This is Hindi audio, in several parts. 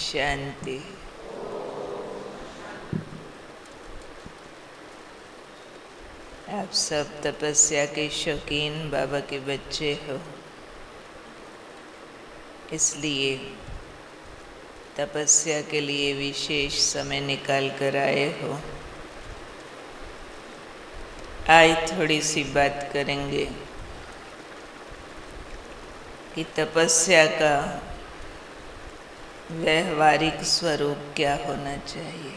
शांति। आप सब तपस्या के शौकीन बाबा के बच्चे हो, इसलिए तपस्या के लिए विशेष समय निकाल कर आए हो। आज थोड़ी सी बात करेंगे कि तपस्या का व्यवहारिक स्वरूप क्या होना चाहिए।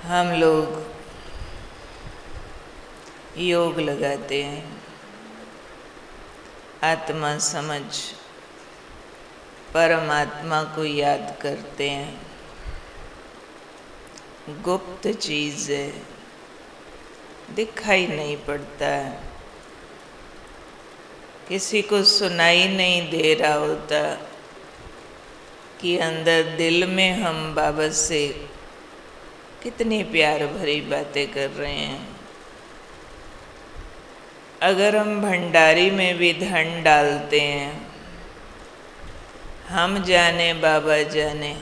हम लोग योग लगाते हैं, आत्मा समझ परमात्मा को याद करते हैं। गुप्त चीज़ है, दिखाई नहीं पड़ता है, किसी को सुनाई नहीं दे रहा होता कि अंदर दिल में हम बाबा से कितनी प्यार भरी बातें कर रहे हैं। अगर हम भंडारी में भी धन डालते हैं, हम जाने बाबा जाने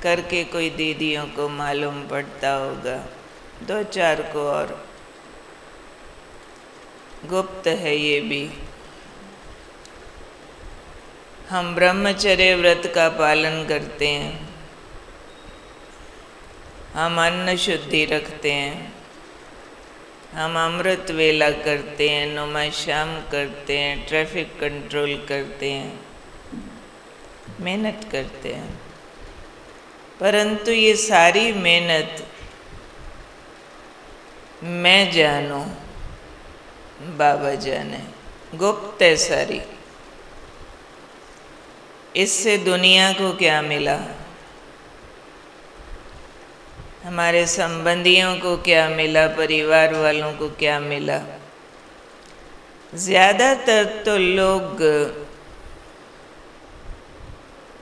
करके कोई दीदियों को मालूम पड़ता होगा, 2-4 को और। गुप्त है ये भी। हम ब्रह्मचर्य व्रत का पालन करते हैं, हम अन्न शुद्धि रखते हैं, हम अमृत वेला करते हैं, नुमा शाम करते हैं, ट्रैफिक कंट्रोल करते हैं, मेहनत करते हैं। परंतु ये सारी मेहनत मैं जानूं, बाबा जाने, गुप्त है सारी। इससे दुनिया को क्या मिला, हमारे संबंधियों को क्या मिला, परिवार वालों को क्या मिला। ज़्यादातर तो लोग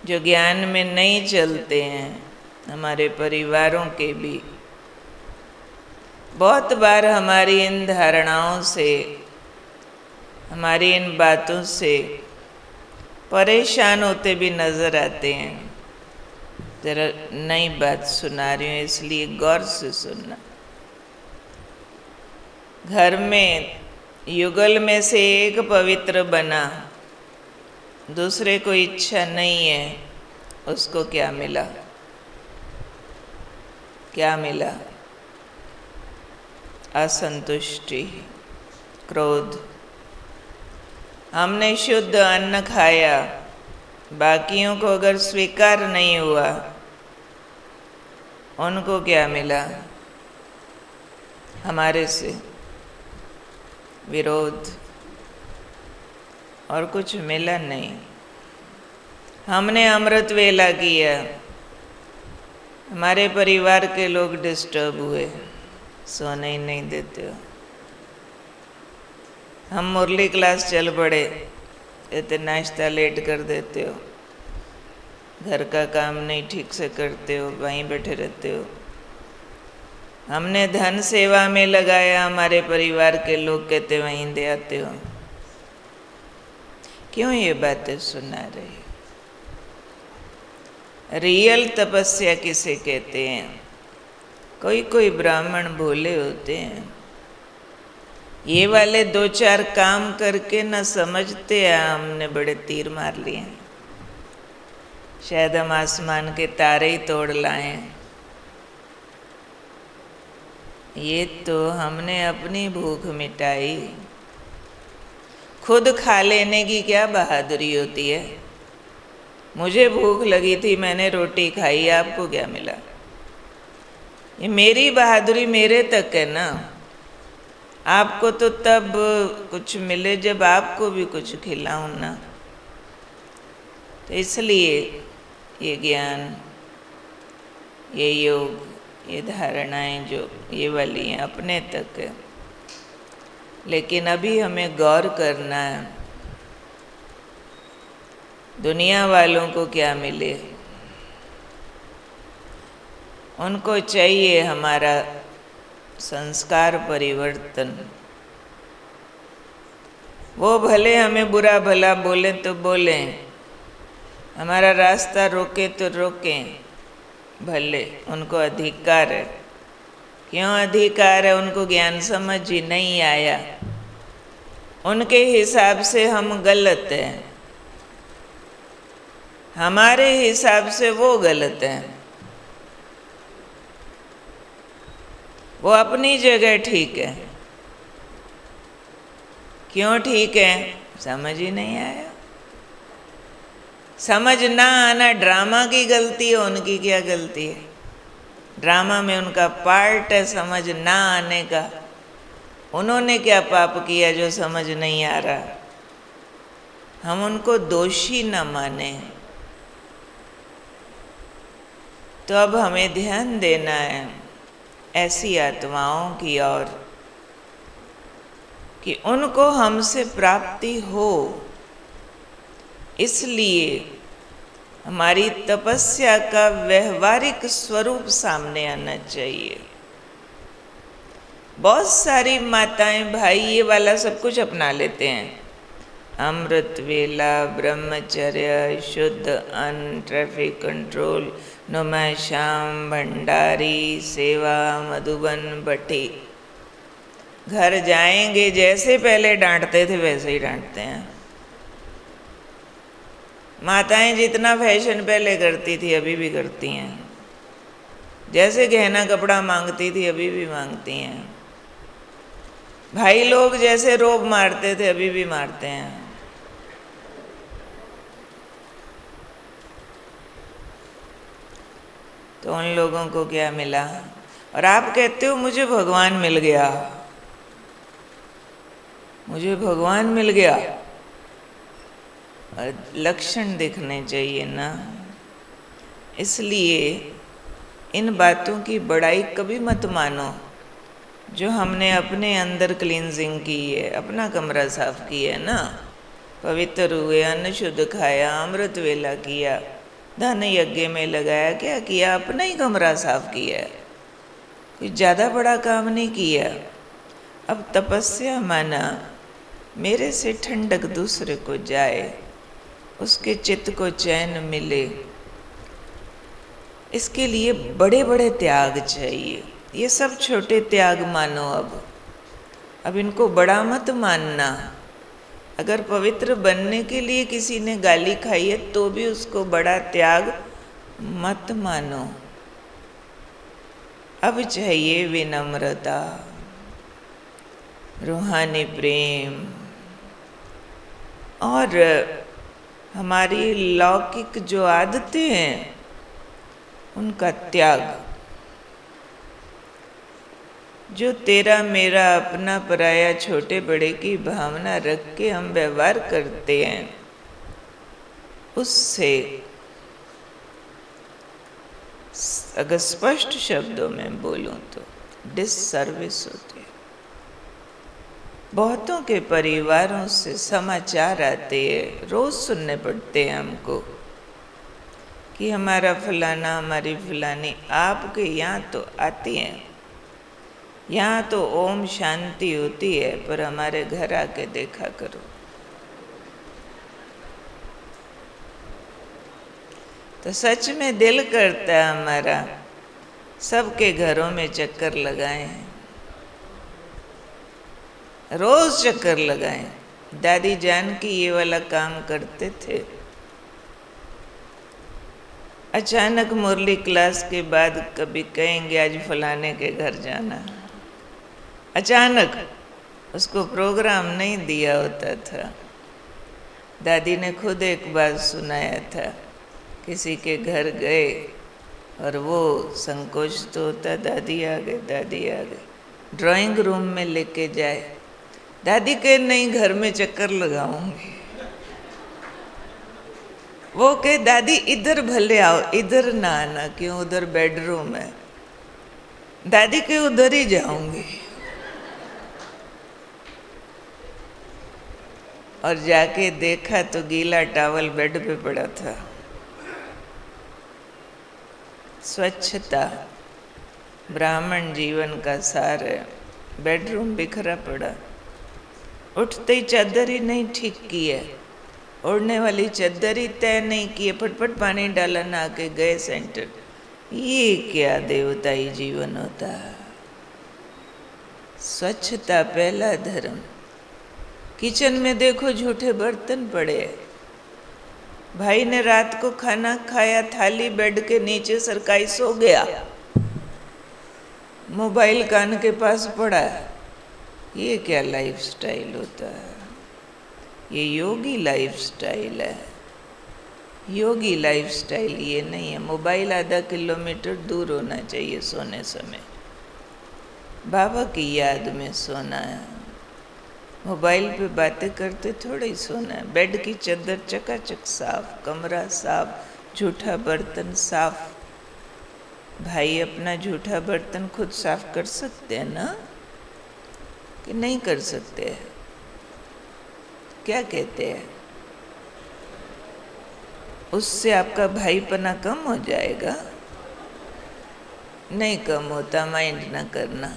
जो ज्ञान में नहीं चलते हैं, हमारे परिवारों के भी बहुत बार हमारी इन धारणाओं से, हमारी इन बातों से परेशान होते भी नज़र आते हैं। ज़रा नई बात सुना रही हूँ, इसलिए गौर से सुनना। घर में युगल में से एक पवित्र बना, दूसरे को इच्छा नहीं है, उसको क्या मिला? क्या मिला? असंतुष्टि, क्रोध। हमने शुद्ध अन्न खाया, बाकियों को अगर स्वीकार नहीं हुआ, उनको क्या मिला? हमारे से विरोध, और कुछ मिला नहीं। हमने अमृत वेला किया, हमारे परिवार के लोग डिस्टर्ब हुए, सोने ही नहीं देते हो। हम मुरली क्लास चल पड़े, इतने नाश्ता लेट कर देते हो, घर का काम नहीं ठीक से करते हो, वहीं बैठे रहते हो। हमने धन सेवा में लगाया, हमारे परिवार के लोग कहते वहीं दे आते हो। क्यों ये बातें सुना रही? रियल तपस्या किसे कहते हैं? कोई कोई ब्राह्मण भोले होते हैं, ये वाले 2-4 काम करके न समझते हैं हमने बड़े तीर मार लिए हैं, शायद हम आसमान के तारे ही तोड़ लाएं। ये तो हमने अपनी भूख मिटाई। खुद खा लेने की क्या बहादुरी होती है? मुझे भूख लगी थी, मैंने रोटी खाई, आपको क्या मिला? ये मेरी बहादुरी मेरे तक है ना। आपको तो तब कुछ मिले जब आपको भी कुछ खिलाऊं ना। तो इसलिए ये ज्ञान, ये योग, ये धारणाएं जो ये वाली हैं अपने तक है। लेकिन अभी हमें गौर करना है, दुनिया वालों को क्या मिले। उनको चाहिए हमारा संस्कार परिवर्तन। वो भले हमें बुरा भला बोले तो बोलें, हमारा रास्ता रोके तो रोकें, भले, उनको अधिकार है। क्यों अधिकार है? उनको ज्ञान समझ ही नहीं आया, उनके हिसाब से हम गलत हैं, हमारे हिसाब से वो गलत हैं। वो अपनी जगह ठीक है। क्यों ठीक है? समझ ही नहीं आया। समझ ना आना ड्रामा की गलती है, उनकी क्या गलती है? ड्रामा में उनका पार्ट है समझ ना आने का। उन्होंने क्या पाप किया जो समझ नहीं आ रहा? हम उनको दोषी न माने। तो अब हमें ध्यान देना है ऐसी आत्माओं की ओर कि उनको हमसे प्राप्ति हो, इसलिए हमारी तपस्या का व्यवहारिक स्वरूप सामने आना चाहिए। बहुत सारी माताएं भाई ये वाला सब कुछ अपना लेते हैं, अमृत वेला, ब्रह्मचर्य, शुद्ध अन्न, ट्रैफिक कंट्रोल, नुमा श्याम, भंडारी, सेवा, मधुबन, भट्टी। घर जाएंगे जैसे पहले डांटते थे वैसे ही डांटते हैं। माताएं जितना फैशन पहले करती थी अभी भी करती हैं, जैसे गहना कपड़ा मांगती थी अभी भी मांगती हैं। भाई लोग जैसे रोब मारते थे अभी भी मारते हैं। तो उन लोगों को क्या मिला? और आप कहते हो मुझे भगवान मिल गया, मुझे भगवान मिल गया। और लक्षण दिखने चाहिए ना। इसलिए इन बातों की बड़ाई कभी मत मानो जो हमने अपने अंदर क्लींजिंग की है, अपना कमरा साफ किया है ना, पवित्र हुए, अन्न शुद्ध खाया, अमृत वेला किया, धन यज्ञ में लगाया, क्या किया? अपना ही कमरा साफ किया है, कोई ज़्यादा बड़ा काम नहीं किया। अब तपस्या माना मेरे से ठंडक दूसरे को जाए, उसके चित्त को चैन मिले, इसके लिए बड़े बड़े त्याग चाहिए। ये सब छोटे त्याग मानो। अब इनको बड़ा मत मानना। अगर पवित्र बनने के लिए किसी ने गाली खाई है तो भी उसको बड़ा त्याग मत मानो। अब चाहिए विनम्रता, रूहानी प्रेम और हमारी लौकिक जो आदतें हैं उनका त्याग। जो तेरा मेरा अपना पराया छोटे बड़े की भावना रख के हम व्यवहार करते हैं, उससे अगर स्पष्ट शब्दों में बोलूं तो डिससर्विस होती है। बहुतों के परिवारों से समाचार आते हैं, रोज सुनने पड़ते हैं हमको कि हमारा फलाना, हमारी फलानी। आपके यहाँ तो आती हैं, यहाँ तो ओम शांति होती है, पर हमारे घर आके देखा करो। तो सच में दिल करता है हमारा सबके घरों में चक्कर लगाएं, रोज चक्कर लगाएं। दादी जान की ये वाला काम करते थे। अचानक मुरली क्लास के बाद कभी कहेंगे आज फलाने के घर जाना, अचानक, उसको प्रोग्राम नहीं दिया होता था। दादी ने खुद एक बार सुनाया था, किसी के घर गए और वो संकोच तो होता, दादी आ गए, दादी आ गए, ड्राइंग रूम में लेके जाए, दादी कहे नहीं घर में चक्कर लगाऊंगी। वो कहे दादी इधर भले आओ, इधर ना आना, क्यों? उधर बेडरूम है। दादी कहे उधर ही जाऊंगी। और जाके देखा तो गीला टॉवल बेड पे पड़ा था। स्वच्छता ब्राह्मण जीवन का सार है। बेडरूम बिखरा पड़ा, उठते ही चादर ही नहीं ठीक की है, ओढ़ने वाली चादर ही तय नहीं की है, फटफट पानी डाला, नहा के गए सेंटर। ये क्या देवताई जीवन होता है। स्वच्छता पहला धर्म। किचन में देखो झूठे बर्तन पड़े हैं। भाई ने रात को खाना खाया, थाली बेड के नीचे सरकाई, सो गया, मोबाइल कान के पास पड़ा है। ये क्या लाइफस्टाइल होता है। ये योगी लाइफस्टाइल है। योगी लाइफस्टाइल ये नहीं है। मोबाइल आधा किलोमीटर दूर होना चाहिए सोने समय, बाबा की याद में सोना है। मोबाइल पे बातें करते थोड़ा ही सोना है। बेड की चादर चकाचक साफ, कमरा साफ, झूठा बर्तन साफ। भाई अपना झूठा बर्तन खुद साफ कर सकते हैं ना, कि नहीं कर सकते हैं? क्या कहते हैं? उससे आपका भाईपना कम हो जाएगा? नहीं कम होता, माइंड ना करना।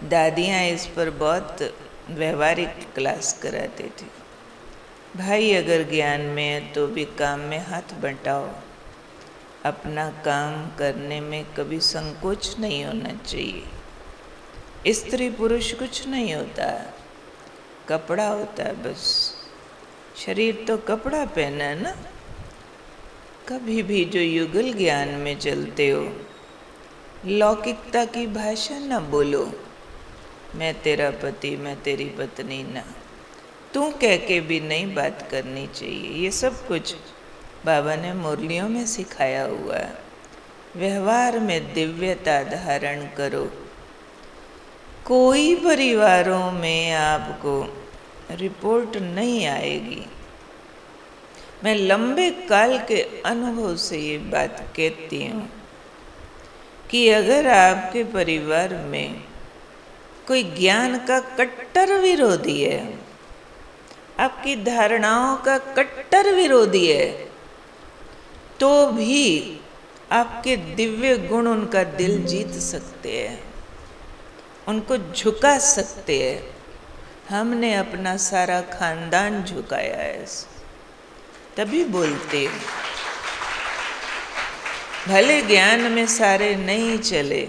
दादियाँ इस पर बहुत व्यवहारिक क्लास कराती थी। भाई अगर ज्ञान में है तो भी काम में हाथ बंटाओ। अपना काम करने में कभी संकोच नहीं होना चाहिए। स्त्री पुरुष कुछ नहीं होता, कपड़ा होता है बस। शरीर तो कपड़ा पहना है ना। कभी भी जो युगल ज्ञान में चलते हो, लौकिकता की भाषा न बोलो। मैं तेरा पति, मैं तेरी पत्नी, ना तू कह के भी नहीं बात करनी चाहिए। ये सब कुछ बाबा ने मुरलियों में सिखाया हुआ है। व्यवहार में दिव्यता धारण करो। कोई परिवारों में आपको रिपोर्ट नहीं आएगी। मैं लंबे काल के अनुभव से ये बात कहती हूँ कि अगर आपके परिवार में कोई ज्ञान का कट्टर विरोधी है, आपकी धारणाओं का कट्टर विरोधी है, तो भी आपके दिव्य गुण उनका दिल जीत सकते हैं, उनको झुका सकते हैं। हमने अपना सारा खानदान झुकाया है, तभी बोलते हैं। भले ज्ञान में सारे नहीं चले,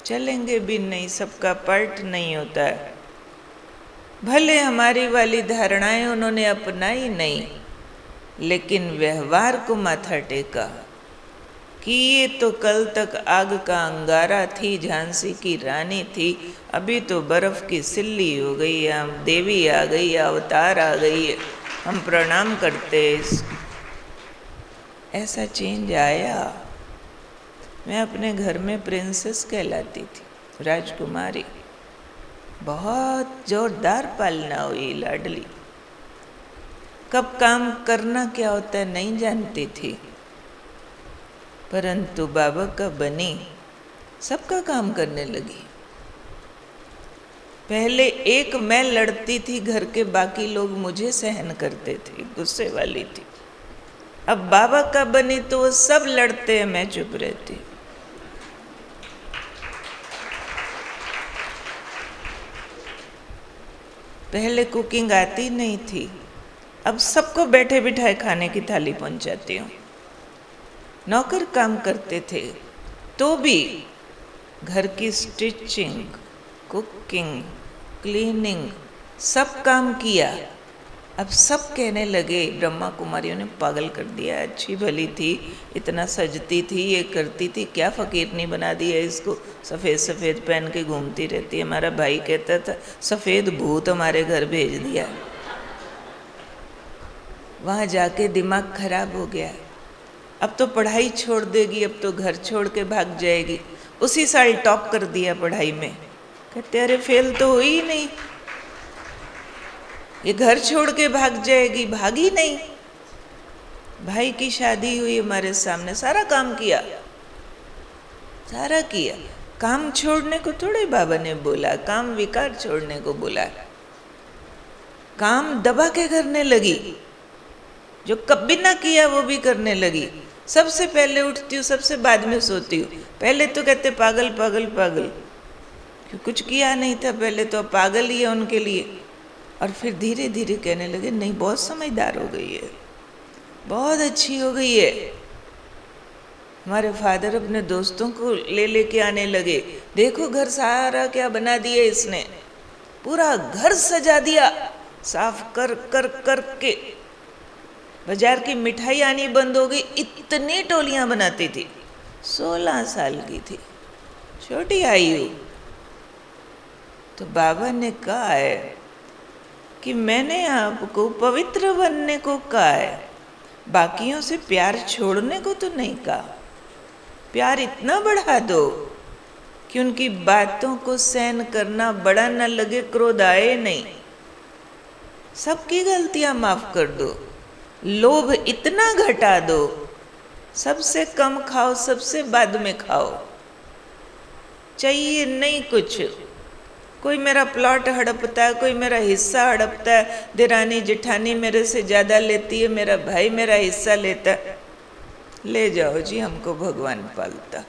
चलेंगे भी नहीं, सबका पार्ट नहीं होता है। भले हमारी वाली धारणाएं उन्होंने अपनाई नहीं, लेकिन व्यवहार को माथा टेका कि ये तो कल तक आग का अंगारा थी, झांसी की रानी थी, अभी तो बर्फ की सिल्ली हो गई है, हम देवी आ गई है, अवतार आ गई है, हम प्रणाम करते हैं। ऐसा चेंज आया। मैं अपने घर में प्रिंसेस कहलाती थी, राजकुमारी। बहुत जोरदार पालना हुई, लाडली। कब काम करना क्या होता है नहीं जानती थी, परंतु बाबा का बनी, सबका काम करने लगी। पहले एक मैं लड़ती थी घर के, बाकी लोग मुझे सहन करते थे, गुस्से वाली थी। अब बाबा का बनी तो वो सब लड़ते हैं, मैं चुप रहती। पहले कुकिंग आती नहीं थी, अब सबको बैठे बिठाए खाने की थाली पहुंचाती हूँ। नौकर काम करते थे तो भी घर की स्टिचिंग, कुकिंग, क्लीनिंग सब काम किया। अब सब कहने लगे, ब्रह्मा कुमारियों ने पागल कर दिया, अच्छी भली थी, इतना सजती थी, ये करती थी, क्या फकीरनी बना दिया इसको, सफ़ेद सफ़ेद पहन के घूमती रहती है। हमारा भाई कहता था सफ़ेद भूत हमारे घर भेज दिया। वहाँ जाके दिमाग खराब हो गया। अब तो पढ़ाई छोड़ देगी, अब तो घर छोड़ के भाग जाएगी। उसी साल टॉप कर दिया पढ़ाई में। कहते अरे फेल तो हुई ही नहीं, ये घर छोड़ के भाग जाएगी, भागी नहीं। भाई की शादी हुई हमारे सामने, सारा काम किया, सारा किया। काम छोड़ने को थोड़े बाबा ने बोला, काम विकार छोड़ने को बोला। काम दबा के करने लगी, जो कभी ना किया वो भी करने लगी। सबसे पहले उठती हूँ, सबसे बाद में सोती हूँ। पहले तो कहते पागल पागल पागल, कि कुछ किया नहीं था पहले, तो पागल ही है उनके लिए। और फिर धीरे धीरे कहने लगे नहीं, बहुत समझदार हो गई है, बहुत अच्छी हो गई है। हमारे फादर अपने दोस्तों को ले लेके आने लगे, देखो घर सारा क्या बना दिया इसने, पूरा घर सजा दिया, साफ कर कर कर के। बाजार की मिठाई आनी बंद हो गई, इतनी टोलियां बनाती थी। 16 साल की थी, छोटी आयु। तो बाबा ने कहा है कि मैंने आपको पवित्र बनने को कहा है, बाकियों से प्यार छोड़ने को तो नहीं कहा। प्यार इतना बढ़ा दो कि उनकी बातों को सहन करना बड़ा न लगे, क्रोध आए नहीं। सबकी गलतियां माफ कर दो, लोभ इतना घटा दो, सबसे कम खाओ, सबसे बाद में खाओ, चाहिए नहीं कुछ। कोई मेरा प्लॉट हड़पता है, कोई मेरा हिस्सा हड़पता है, देरानी जेठानी मेरे से ज़्यादा लेती है, मेरा भाई मेरा हिस्सा लेता है, ले जाओ जी, हमको भगवान पालता।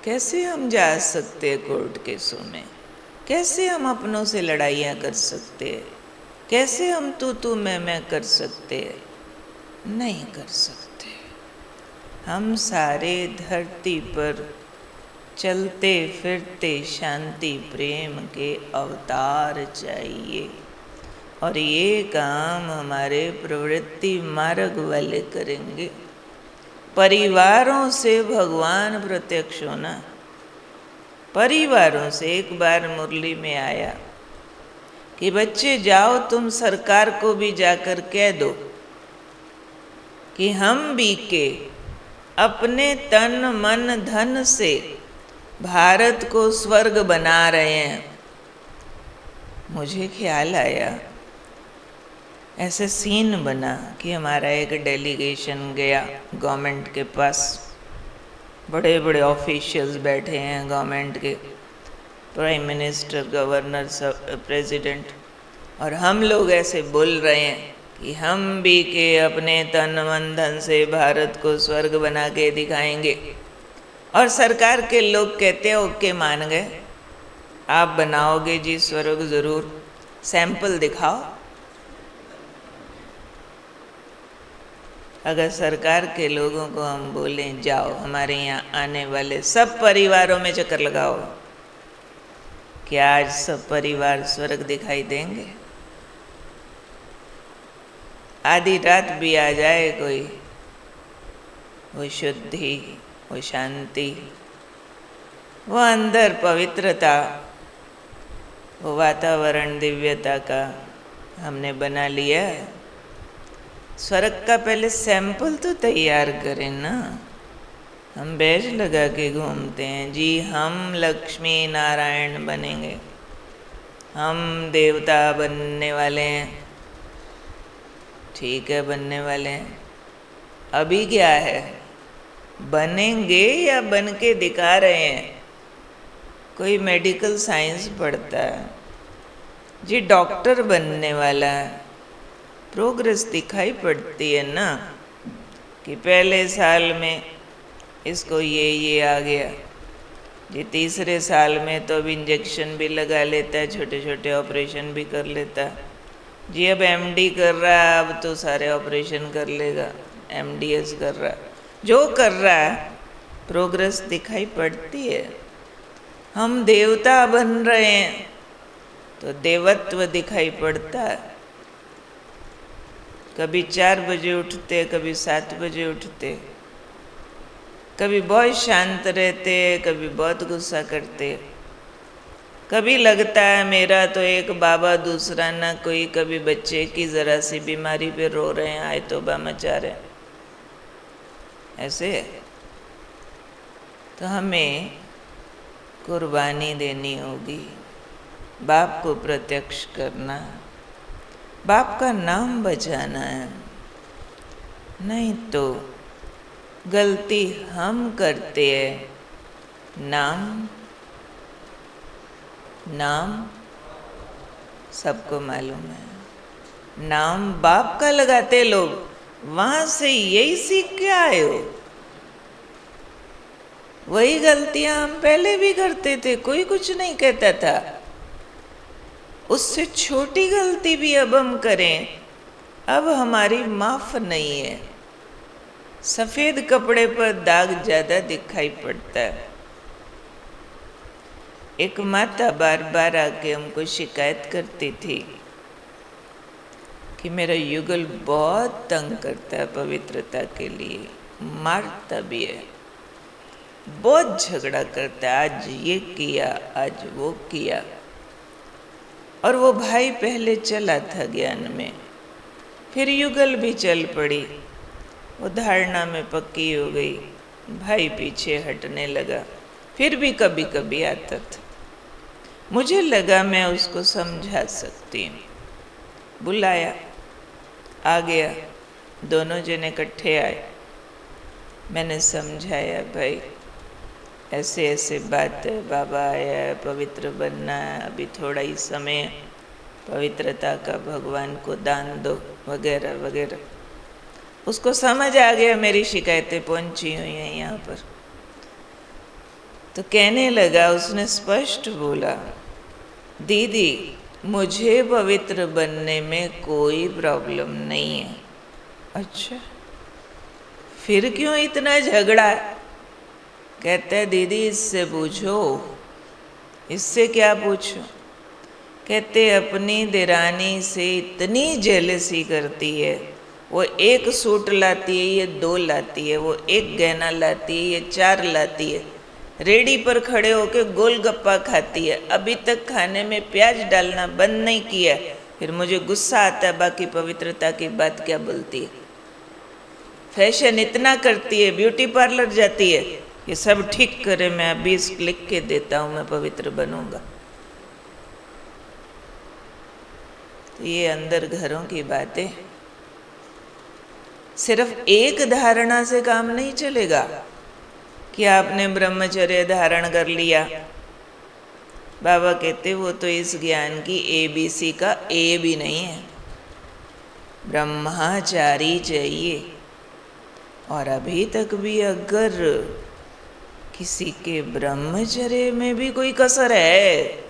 कैसे हम जा सकते हैं कोर्ट केसों में? कैसे हम अपनों से लड़ाइयाँ कर सकते हैं? कैसे हम तू मैं कर सकते हैं? नहीं कर सकते। हम सारे धरती पर चलते फिरते शांति प्रेम के अवतार चाहिए, और ये काम हमारे प्रवृत्ति मार्ग वाले करेंगे। परिवारों से भगवान प्रत्यक्ष होना, परिवारों से। एक बार मुरली में आया कि बच्चे जाओ तुम सरकार को भी जाकर कह दो कि हम भी के अपने तन मन धन से भारत को स्वर्ग बना रहे हैं। मुझे ख्याल आया, ऐसे सीन बना कि हमारा एक डेलीगेशन गया गवर्नमेंट के पास, बड़े बड़े ऑफिशियल्स बैठे हैं गवर्नमेंट के, प्राइम मिनिस्टर, गवर्नर, प्रेसिडेंट, और हम लोग ऐसे बोल रहे हैं कि हम भी के अपने तन मन धन से भारत को स्वर्ग बना के दिखाएंगे। और सरकार के लोग कहते हैं ओके मान गए, आप बनाओगे जी स्वर्ग ज़रूर, सैंपल दिखाओ। अगर सरकार के लोगों को हम बोलें जाओ हमारे यहाँ आने वाले सब परिवारों में चक्कर लगाओ, क्या आज सब परिवार स्वर्ग दिखाई देंगे? आधी रात भी आ जाए कोई, वो शुद्धि, वो शांति, वो अंदर पवित्रता, वो वातावरण दिव्यता का हमने बना लिया। स्वर्ग का पहले सैंपल तो तैयार करें ना। हम बैज लगा के घूमते हैं जी, हम लक्ष्मी नारायण बनेंगे, हम देवता बनने वाले हैं। ठीक है, बनने वाले हैं। अभी क्या है, बनेंगे या बन के दिखा रहे हैं? कोई मेडिकल साइंस पढ़ता है जी, डॉक्टर बनने वाला है, प्रोग्रेस दिखाई पड़ती है ना, कि पहले साल में इसको ये आ गया जी, तीसरे साल में तो अब इंजेक्शन भी लगा लेता है, छोटे छोटे ऑपरेशन भी कर लेता है जी। अब एमडी कर रहा है, अब तो सारे ऑपरेशन कर लेगा, एमडीएस कर रहा है, जो कर रहा है प्रोग्रेस दिखाई पड़ती है। हम देवता बन रहे हैं तो देवत्व दिखाई पड़ता है। कभी 4 बजे उठते, कभी 7 बजे उठते, कभी बहुत शांत रहते, कभी बहुत गुस्सा करते, कभी लगता है मेरा तो एक बाबा दूसरा ना कोई, कभी बच्चे की ज़रा सी बीमारी पे रो रहे हैं, आए तौबा मचा रहे हैं, ऐसे। तो हमें कुर्बानी देनी होगी, बाप को प्रत्यक्ष करना, बाप का नाम बचाना है। नहीं तो गलती हम करते हैं। नाम सबको मालूम है, नाम बाप का लगाते लोग, वहां से यही सीख के आए हो। वही गलतियां हम पहले भी करते थे, कोई कुछ नहीं कहता था। उससे छोटी गलती भी अब हम करें, अब हमारी माफ नहीं है। सफेद कपड़े पर दाग ज्यादा दिखाई पड़ता है। एक माता बार बार आके हमको शिकायत करती थी कि मेरा युगल बहुत तंग करता है पवित्रता के लिए, मारता भी है, बहुत झगड़ा करता है, आज ये किया आज वो किया। और वो भाई पहले चला था ज्ञान में, फिर युगल भी चल पड़ी, वो धारणा में पक्की हो गई, भाई पीछे हटने लगा, फिर भी कभी कभी आता था। मुझे लगा मैं उसको समझा सकती हूँ, बुलाया, आ गया, दोनों जने इकट्ठे आए। मैंने समझाया, भाई ऐसे ऐसे बात है, बाबा आया है, पवित्र बनना है, अभी थोड़ा ही समय, पवित्रता का भगवान को दान दो, वगैरह वगैरह। उसको समझ आ गया मेरी शिकायतें पहुंची हुई हैं यहाँ पर, तो कहने लगा, उसने स्पष्ट बोला, दीदी मुझे पवित्र बनने में कोई प्रॉब्लम नहीं है। अच्छा, फिर क्यों इतना झगड़ा? कहता है, दीदी इससे पूछो। इससे क्या पूछो? कहते अपनी देरानी से इतनी जेलसी करती है, वो एक सूट लाती है, ये 2 लाती है, वो एक गहना लाती है, ये 4 लाती है, रेडी पर खड़े होके गोलगप्पा खाती है, अभी तक खाने में प्याज डालना बंद नहीं किया, फिर मुझे गुस्सा आता है, बाकी पवित्रता की बात क्या बोलती है। फैशन इतना करती है, ब्यूटी पार्लर जाती है, ये सब ठीक करे, मैं अभी लिख के देता हूँ, मैं पवित्र बनूंगा। तो ये अंदर घरों की बातें। सिर्फ एक धारणा से काम नहीं चलेगा कि आपने ब्रह्मचर्य धारण कर लिया। बाबा कहते वो तो इस ज्ञान की ABC का A भी नहीं है, ब्रह्मचारी चाहिए। और अभी तक भी अगर किसी के ब्रह्मचर्य में भी कोई कसर है,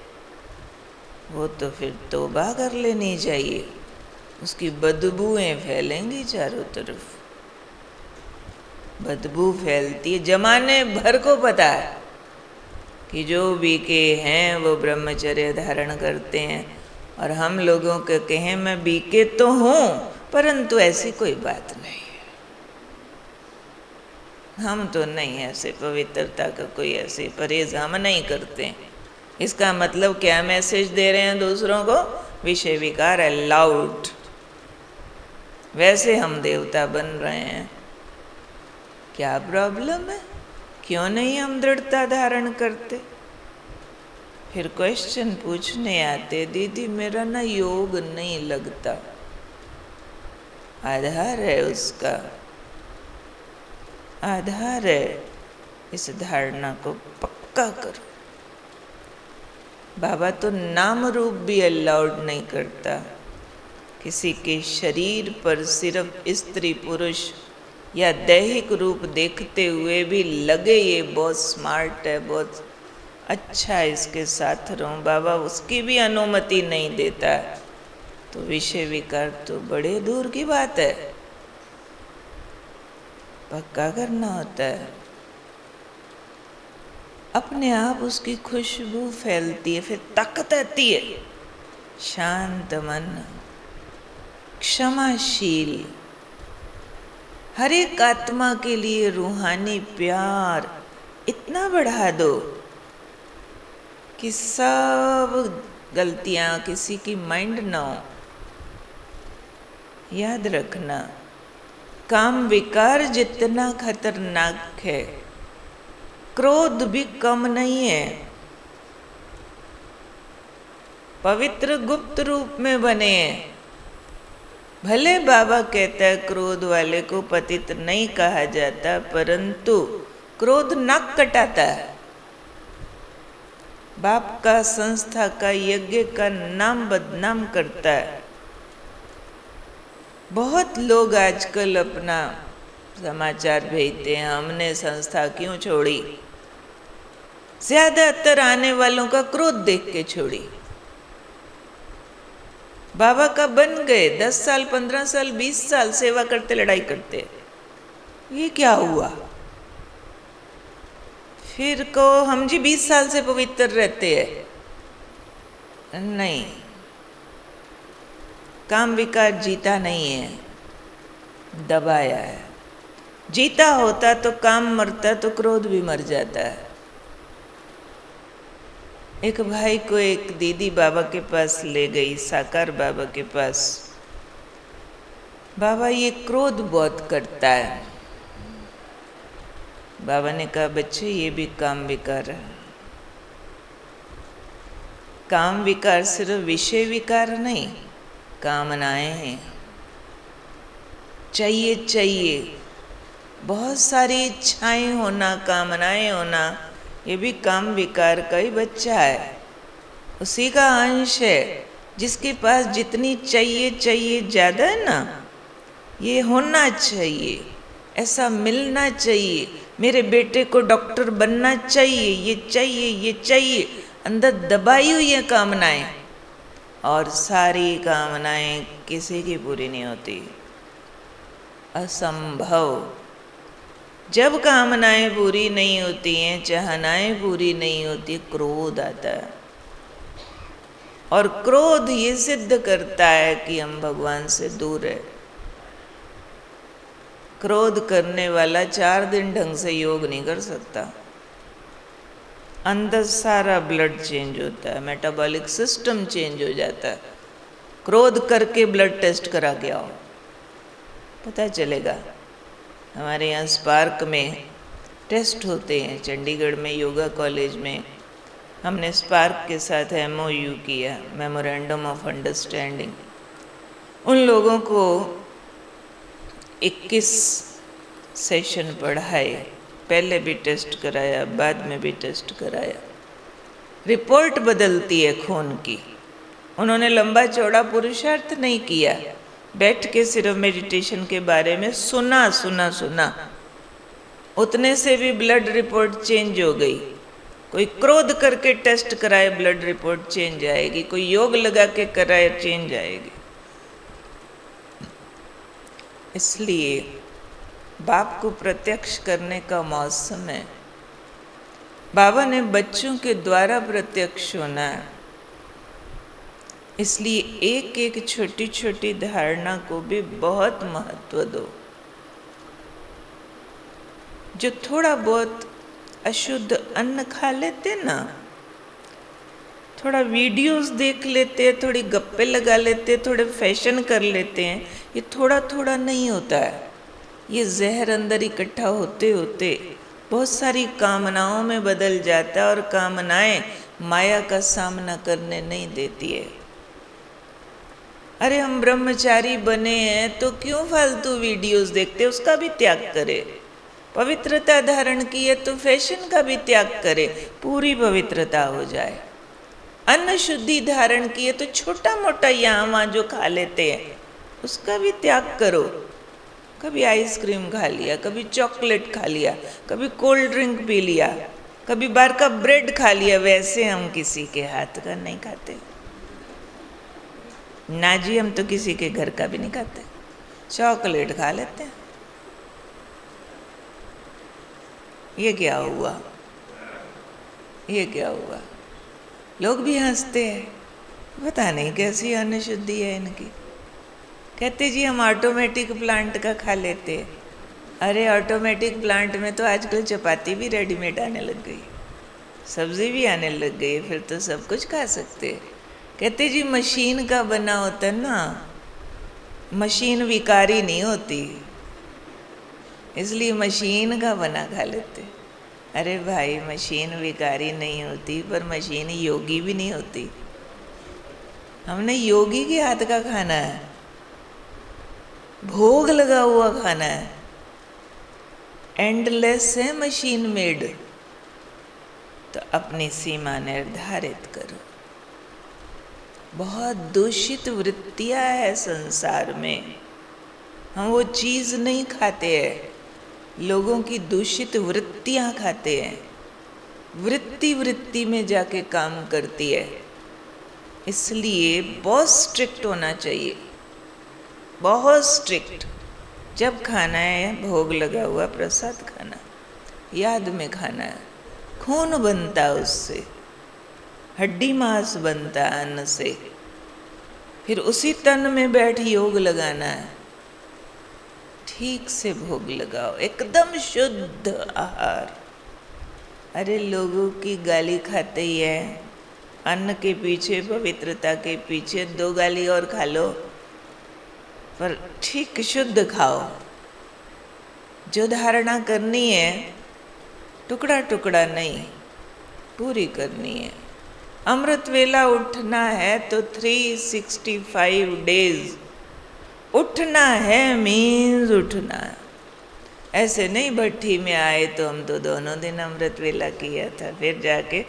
वो तो फिर तौबा कर लेनी चाहिए, उसकी बदबूएं फैलेंगी चारों तरफ, बदबू फैलती है। जमाने भर को पता है कि जो बीके हैं वो ब्रह्मचर्य धारण करते हैं, और हम लोगों के कहें मैं बीके तो हूँ, परंतु ऐसी कोई बात नहीं है, हम तो नहीं, ऐसे पवित्रता का कोई ऐसे परहेज हम नहीं करते। इसका मतलब क्या मैसेज दे रहे हैं दूसरों को? विषय विकार अलाउड। वैसे हम देवता बन रहे हैं, क्या प्रॉब्लम है? क्यों नहीं हम दृढ़ता धारण करते? फिर क्वेश्चन पूछने आते, दीदी मेरा ना योग नहीं लगता। आधार है उसका, आधार है, इस धारणा को पक्का करो। बाबा तो नाम रूप भी अलाउड नहीं करता। किसी के शरीर पर सिर्फ स्त्री पुरुष या दैहिक रूप देखते हुए भी लगे ये बहुत स्मार्ट है, बहुत अच्छा है, इसके साथ रहूं, बाबा उसकी भी अनुमति नहीं देता, तो विषय विकार तो बड़े दूर की बात है, पक्का करना होता है। अपने आप उसकी खुशबू फैलती है, फिर ताकत आती है। शांत मन, क्षमाशील, हर एक आत्मा के लिए रूहानी प्यार इतना बढ़ा दो कि सब गलतियां किसी की माइंड ना हो। याद रखना, काम विकार जितना खतरनाक है, क्रोध भी कम नहीं है। पवित्र गुप्त रूप में बने हैं। भले बाबा कहता है क्रोध वाले को पतित नहीं कहा जाता, परंतु क्रोध नाक कटाता है, बाप का, संस्था का, यज्ञ का नाम बदनाम करता है। बहुत लोग आजकल अपना समाचार भेजते हैं, हमने संस्था क्यों छोड़ी, ज्यादातर आने वालों का क्रोध देख के छोड़ी। बाबा का बन गए, 10 साल 15 साल 20 साल सेवा करते, लड़ाई करते, ये क्या हुआ? फिर को हम जी 20 साल से पवित्र रहते हैं। नहीं, काम विकार जीता नहीं है, दबाया है। जीता होता तो काम मरता, तो क्रोध भी मर जाता है। एक भाई को एक दीदी बाबा के पास ले गई, साकार बाबा के पास। बाबा ये क्रोध बहुत करता है। बाबा ने कहा बच्चे ये भी काम विकार है। काम विकार सिर्फ विषय विकार नहीं, कामनाएं हैं, चाहिए चाहिए, बहुत सारी इच्छाएं होना, कामनाएं होना, ये भी काम विकार का ही बच्चा है, उसी का अंश है। जिसके पास जितनी चाहिए चाहिए ज़्यादा है ना, ये होना चाहिए, ऐसा मिलना चाहिए, मेरे बेटे को डॉक्टर बनना चाहिए, ये चाहिए ये चाहिए, अंदर दबाई हुई है कामनाएं। और सारी कामनाएं किसी की पूरी नहीं होती, असंभव। जब कामनाएं पूरी नहीं होती हैं, चाहनाएं पूरी नहीं होती, क्रोध आता है। और क्रोध ये सिद्ध करता है कि हम भगवान से दूर है। क्रोध करने वाला 4 दिन ढंग से योग नहीं कर सकता। अंदर सारा ब्लड चेंज होता है, मेटाबॉलिक सिस्टम चेंज हो जाता है। क्रोध करके ब्लड टेस्ट करा के आओ, पता चलेगा। हमारे यहाँ स्पार्क में टेस्ट होते हैं, चंडीगढ़ में योगा कॉलेज में हमने स्पार्क के साथ MOU किया, मेमोरेंडम ऑफ अंडरस्टैंडिंग। उन लोगों को 21 सेशन पढ़ाए, पहले भी टेस्ट कराया, बाद में भी टेस्ट कराया। रिपोर्ट बदलती है खून की। उन्होंने लंबा चौड़ा पुरुषार्थ नहीं किया, बैठ के सिर्फ मेडिटेशन के बारे में सुना, उतने से भी ब्लड रिपोर्ट चेंज हो गई। कोई क्रोध करके टेस्ट कराए, ब्लड रिपोर्ट चेंज आएगी, कोई योग लगा के कराए, चेंज आएगी। इसलिए बाप को प्रत्यक्ष करने का मौसम है। बाबा ने बच्चों के द्वारा प्रत्यक्ष होना है, इसलिए एक एक छोटी छोटी धारणा को भी बहुत महत्व दो। जो थोड़ा बहुत अशुद्ध अन्न खा लेते ना, थोड़ा वीडियोस देख लेते हैं, थोड़ी गप्पे लगा लेते हैं, थोड़े फैशन कर लेते हैं, ये थोड़ा थोड़ा नहीं होता है। ये जहर अंदर इकट्ठा होते होते बहुत सारी कामनाओं में बदल जाता है, और कामनाएं माया का सामना करने नहीं देती है। अरे हम ब्रह्मचारी बने हैं तो क्यों फालतू वीडियोस देखते, उसका भी त्याग करे। पवित्रता धारण की है तो फैशन का भी त्याग करे, पूरी पवित्रता हो जाए। अन्न शुद्धि धारण की है तो छोटा मोटा यहाँ वहाँ जो खा लेते हैं उसका भी त्याग करो। कभी आइसक्रीम खा लिया, कभी चॉकलेट खा लिया, कभी कोल्ड ड्रिंक पी लिया, कभी बाहर का ब्रेड खा लिया, वैसे हम किसी के हाथ का नहीं खाते ना जी। हम तो किसी के घर का भी नहीं खाते, चॉकलेट खा लेते हैं। ये क्या हुआ, ये क्या हुआ? लोग भी हंसते हैं, पता नहीं कैसी अन्न शुद्धि है इनकी। कहते जी हम ऑटोमेटिक प्लांट का खा लेते हैं। अरे ऑटोमेटिक प्लांट में तो आजकल चपाती भी रेडीमेड आने लग गई, सब्जी भी आने लग गई, फिर तो सब कुछ खा सकते हैं। कहते जी मशीन का बना होता है ना, मशीन विकारी नहीं होती, इसलिए मशीन का बना खा लेते। अरे भाई मशीन विकारी नहीं होती, पर मशीन योगी भी नहीं होती। हमने योगी के हाथ का खाना है, भोग लगा हुआ खाना है, एंडलेस है मशीन मेड। तो अपनी सीमा निर्धारित करो। बहुत दूषित वृत्तियां है संसार में, हम वो चीज़ नहीं खाते हैं, लोगों की दूषित वृत्तियां खाते हैं। वृत्ति वृत्ति में जाके काम करती है। इसलिए बहुत स्ट्रिक्ट होना चाहिए, बहुत स्ट्रिक्ट। जब खाना है भोग लगा हुआ प्रसाद खाना, याद में खाना है। खून बनता है उससे, हड्डी मांस बनता है अन्न से। फिर उसी तन में बैठ योग लगाना है। ठीक से भोग लगाओ, एकदम शुद्ध आहार। अरे लोगों की गाली खाते ही है, अन्न के पीछे, पवित्रता के पीछे 2 गाली और खा लो, पर ठीक शुद्ध खाओ। जो धारणा करनी है टुकड़ा टुकड़ा नहीं, पूरी करनी है। अमृत वेला उठना है तो 365 डेज उठना है, मीन्स उठना है। ऐसे नहीं भट्ठी में आए तो हम तो दोनों दिन अमृत वेला किया था, फिर जाके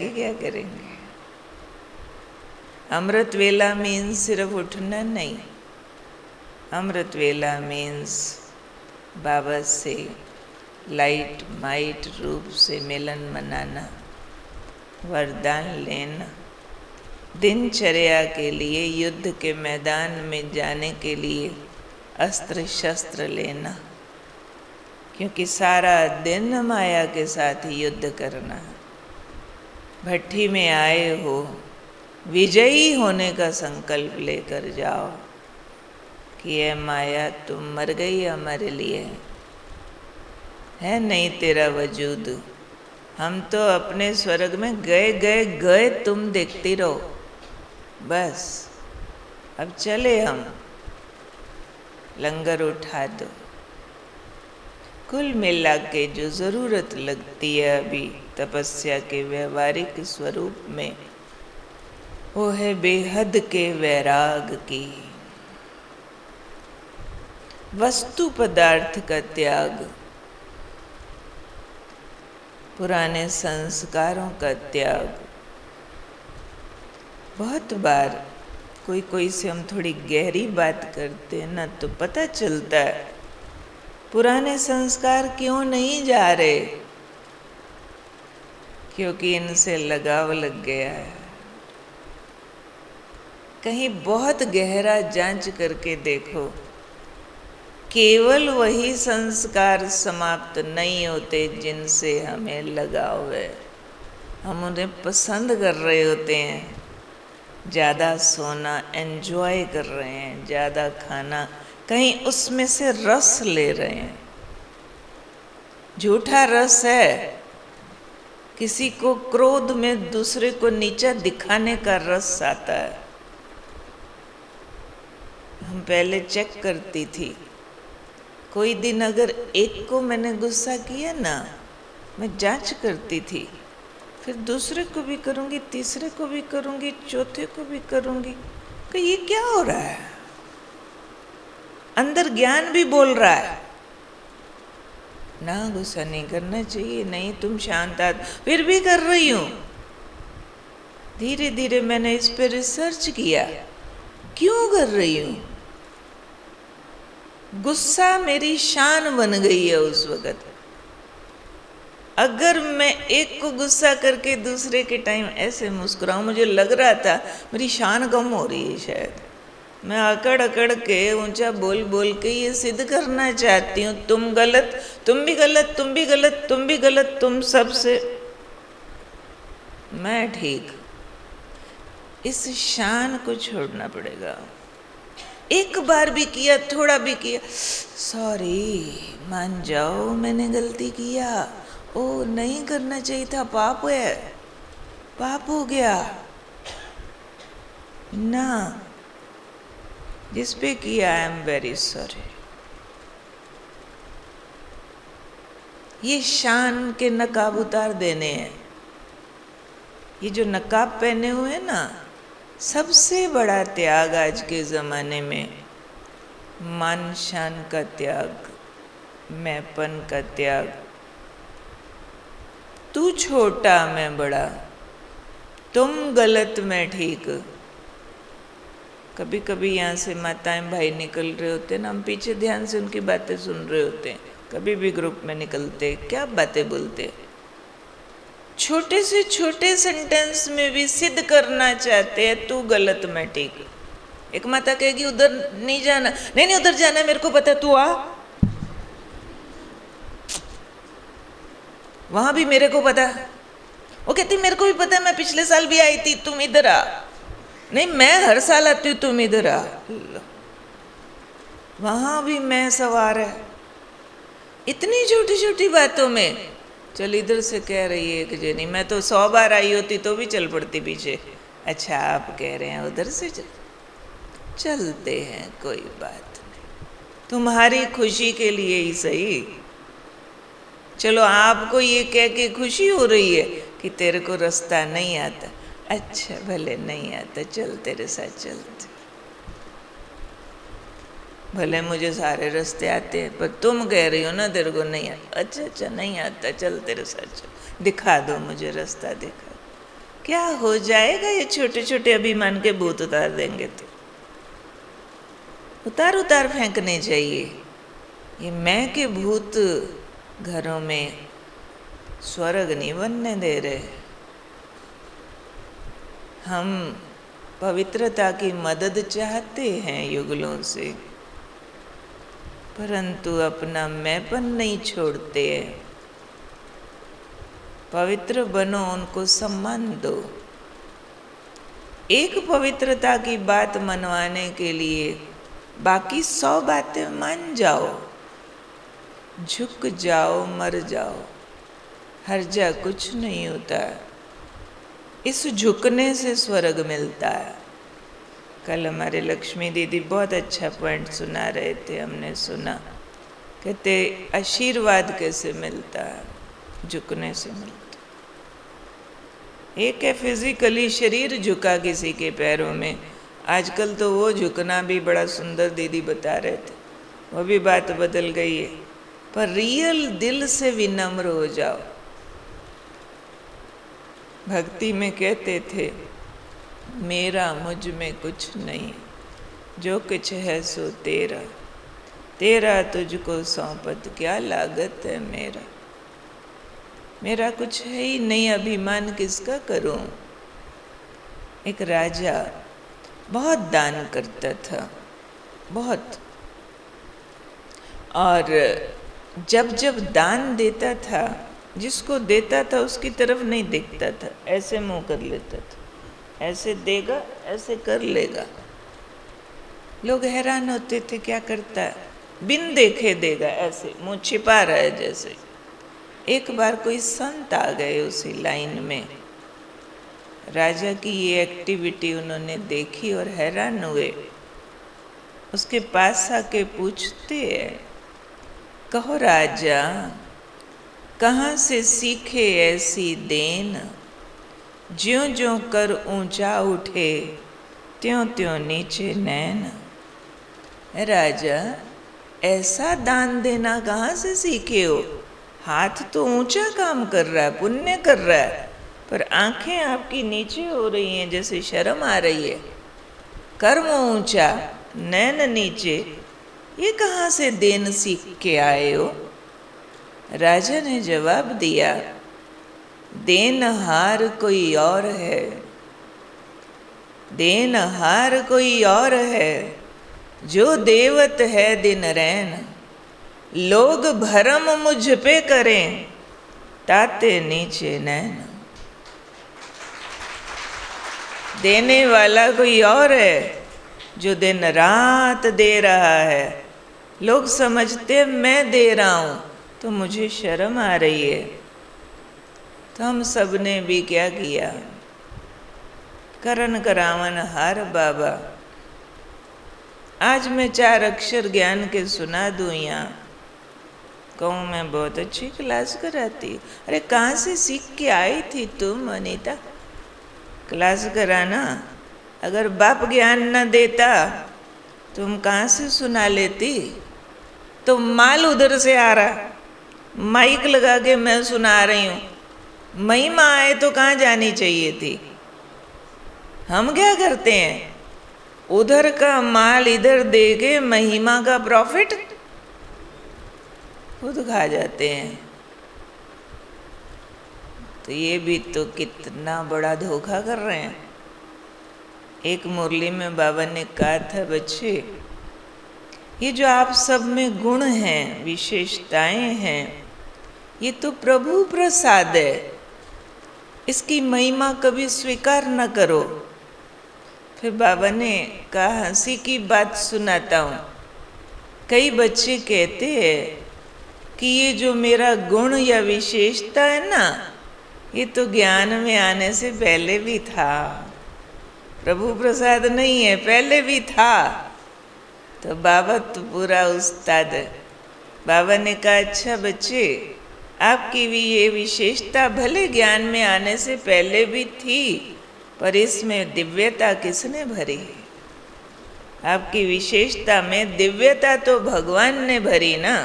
क्या करेंगे। अमृत वेला मीन्स सिर्फ उठना नहीं, अमृत वेला मीन्स बाबा से लाइट माइट रूप से मिलन मनाना, वरदान लेना, दिनचर्या के लिए, युद्ध के मैदान में जाने के लिए अस्त्र शस्त्र लेना, क्योंकि सारा दिन माया के साथ ही युद्ध करना। भट्ठी में आए हो, विजयी होने का संकल्प लेकर जाओ कि ये माया तुम मर गई हमारे लिए, है नहीं तेरा वजूद। हम तो अपने स्वर्ग में गए गए गए, तुम देखती रहो बस। अब चले हम, लंगर उठा दो। कुल मिला के जो ज़रूरत लगती है अभी तपस्या के व्यवहारिक स्वरूप में, वो है बेहद के वैराग की, वस्तु पदार्थ का त्याग, पुराने संस्कारों का त्याग। बहुत बार कोई से हम थोड़ी गहरी बात करते हैं ना, तो पता चलता है पुराने संस्कार क्यों नहीं जा रहे, क्योंकि इनसे लगाव लग गया है। कहीं बहुत गहरा जांच करके देखो, केवल वही संस्कार समाप्त नहीं होते जिनसे हमें लगाव है। हम उन्हें पसंद कर रहे होते हैं, ज़्यादा सोना एंजॉय कर रहे हैं, ज़्यादा खाना, कहीं उसमें से रस ले रहे हैं। झूठा रस है, किसी को क्रोध में दूसरे को नीचा दिखाने का रस आता है। हम पहले चेक करती थी, कोई दिन अगर एक को मैंने गुस्सा किया ना, मैं जांच करती थी, फिर दूसरे को भी करूँगी, तीसरे को भी करूँगी, चौथे को भी करूँगी कि ये क्या हो रहा है। अंदर ज्ञान भी बोल रहा है ना, गुस्सा नहीं करना चाहिए, नहीं तुम शांत आ, फिर भी कर रही हूँ। धीरे धीरे मैंने इस पे रिसर्च किया, क्यों कर रही हूँ। गुस्सा मेरी शान बन गई है उस वक़्त। अगर मैं एक को गुस्सा करके दूसरे के टाइम ऐसे मुस्कुराऊं, मुझे लग रहा था मेरी शान कम हो रही है शायद। मैं अकड़ अकड़ के ऊंचा बोल बोल के ये सिद्ध करना चाहती हूँ, तुम गलत, तुम भी गलत, तुम भी गलत, तुम भी गलत, तुम सबसे मैं ठीक। इस शान को छोड़ना पड़ेगा। एक बार भी किया, थोड़ा भी किया, सॉरी मान जाओ मैंने गलती किया, ओ नहीं करना चाहिए था, पाप है, पाप हो गया ना, जिस पे किया आई एम वेरी सॉरी। ये शान के नकाब उतार देने हैं। ये जो नकाब पहने हुए हैं ना, सबसे बड़ा त्याग आज के ज़माने में मान शान का त्याग, मैंपन का त्याग। तू छोटा मैं बड़ा, तुम गलत मैं ठीक। कभी कभी यहाँ से माताएं भाई निकल रहे होते हैं ना, हम पीछे ध्यान से उनकी बातें सुन रहे होते हैं। कभी भी ग्रुप में निकलते क्या बातें बोलते, छोटे से छोटे सेंटेंस में भी सिद्ध करना चाहते हैं तू गलत मैं ठीक। एक माता कहेगी उधर नहीं जाना, नहीं नहीं उधर जाना है, मेरे को पता है, तू आ। वहां भी मेरे को पता, वो कहती मेरे को भी पता है, मैं पिछले साल भी आई थी, तुम इधर आ। नहीं मैं हर साल आती हूँ, तुम इधर आ। वहां भी मैं सवार है। इतनी छोटी छोटी बातों में। चल इधर से कह रही है कि नहीं, मैं तो 100 बार आई होती तो भी चल पड़ती पीछे। अच्छा आप कह रहे हैं उधर से चलते हैं, कोई बात नहीं, तुम्हारी खुशी के लिए ही सही। चलो आपको ये कह के खुशी हो रही है कि तेरे को रास्ता नहीं आता। अच्छा भले नहीं आता, चल तेरे साथ चलते। भले मुझे सारे रास्ते आते हैं, पर तुम कह रही हो ना तेरे को नहीं आता। अच्छा अच्छा नहीं आता, चल तेरे साथ चल, दिखा दो मुझे रास्ता, दिखा। क्या हो जाएगा, ये छोटे छोटे अभिमान के भूत उतार देंगे। तो उतार उतार फेंकने चाहिए। ये मैं के भूत घरों में स्वर्ग नहीं बनने दे रहे। हम पवित्रता की मदद चाहते हैं युगलों से, परंतु अपना मैंपन नहीं छोड़ते। पवित्र बनो, उनको सम्मान दो। एक पवित्रता की बात मनवाने के लिए बाकी 100 बातें मान जाओ, झुक जाओ, मर जाओ, हर्जा कुछ नहीं होता। इस झुकने से स्वर्ग मिलता है। कल हमारे लक्ष्मी दीदी बहुत अच्छा पॉइंट सुना रहे थे, हमने सुना। कहते आशीर्वाद कैसे मिलता है, झुकने से मिलता। एक है फिजिकली शरीर झुका किसी के पैरों में, आजकल तो वो झुकना भी बड़ा सुंदर दीदी बता रहे थे, वो भी बात बदल गई है। पर रियल दिल से विनम्र हो जाओ। भक्ति में कहते थे मेरा मुझ में कुछ नहीं, जो कुछ है सो तेरा, तेरा तुझको सौंपत क्या लागत है मेरा। मेरा कुछ है ही नहीं, अभिमान किसका करूं। एक राजा बहुत दान करता था, बहुत, और जब जब दान देता था, जिसको देता था उसकी तरफ नहीं देखता था, ऐसे मुंह कर लेता था, ऐसे देगा, ऐसे कर लेगा। लोग हैरान होते थे क्या करता है, बिन देखे देगा, ऐसे मुंह छिपा रहा है जैसे। एक बार कोई संत आ गए उसी लाइन में, राजा की ये एक्टिविटी उन्होंने देखी और हैरान हुए। उसके पास आके पूछते हैं, कहो राजा कहाँ से सीखे ऐसी देन, ज्यों ज्यों कर ऊंचा उठे त्यों त्यों नीचे नैन। राजा ऐसा दान देना कहाँ से सीखे हो, हाथ तो ऊंचा काम कर रहा है, पुण्य कर रहा है, पर आंखें आपकी नीचे हो रही हैं, जैसे शर्म आ रही है। कर्म ऊंचा, नैन नीचे, ये कहाँ से देन सीख के आए हो। राजा ने जवाब दिया, देनहार कोई और है, देनहार कोई और है, जो देवत है दिन रैन। लोग भरम मुझ पे करें, ताते नीचे नैन। देने वाला कोई और है, जो दिन रात दे रहा है। लोग समझते मैं दे रहा हूँ तो मुझे शर्म आ रही है। तो हम सब ने भी क्या किया, करन करावन हार बाबा। आज मैं 4 अक्षर ज्ञान के सुना दूँ यहाँ, कहूँ मैं बहुत अच्छी क्लास कराती। अरे कहाँ से सीख के आई थी तुम अनीता, क्लास कराना। अगर बाप ज्ञान न देता तुम कहाँ से सुना लेती। तो माल उधर से आ रहा, माइक लगा के मैं सुना रही हूँ, महिमा आए तो कहाँ जानी चाहिए थी। हम क्या करते हैं, उधर का माल इधर दे के महिमा का प्रॉफिट खुद खा जाते हैं। तो ये भी तो कितना बड़ा धोखा कर रहे हैं। एक मुरली में बाबा ने कहा था, बच्चे ये जो आप सब में गुण हैं, विशेषताएं हैं, ये तो प्रभु प्रसाद है, इसकी महिमा कभी स्वीकार न करो। फिर बाबा ने कहा, हंसी की बात सुनाता हूँ। कई बच्चे कहते हैं कि ये जो मेरा गुण या विशेषता है ना, ये तो ज्ञान में आने से पहले भी था, प्रभु प्रसाद नहीं है, पहले भी था। तो बाबा तो पूरा उस्ताद है। बाबा ने कहा, अच्छा बच्चे, आपकी भी ये विशेषता भले ज्ञान में आने से पहले भी थी, पर इसमें दिव्यता किसने भरी? आपकी विशेषता में दिव्यता तो भगवान ने भरी ना।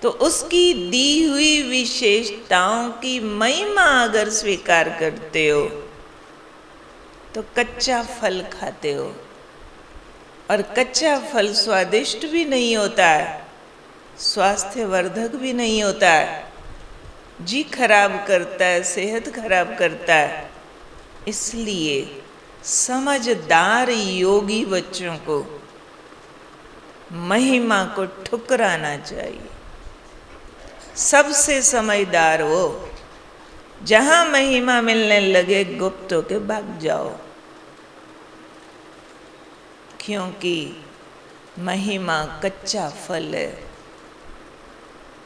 तो उसकी दी हुई विशेषताओं की महिमा अगर स्वीकार करते हो तो कच्चा फल खाते हो, और कच्चा फल स्वादिष्ट भी नहीं होता है, स्वास्थ्यवर्धक भी नहीं होता है, जी खराब करता है, सेहत खराब करता है। इसलिए समझदार योगी बच्चों को महिमा को ठुकराना चाहिए। सबसे समझदार हो, जहां महिमा मिलने लगे गुप्त होके भाग जाओ, क्योंकि महिमा कच्चा फल है।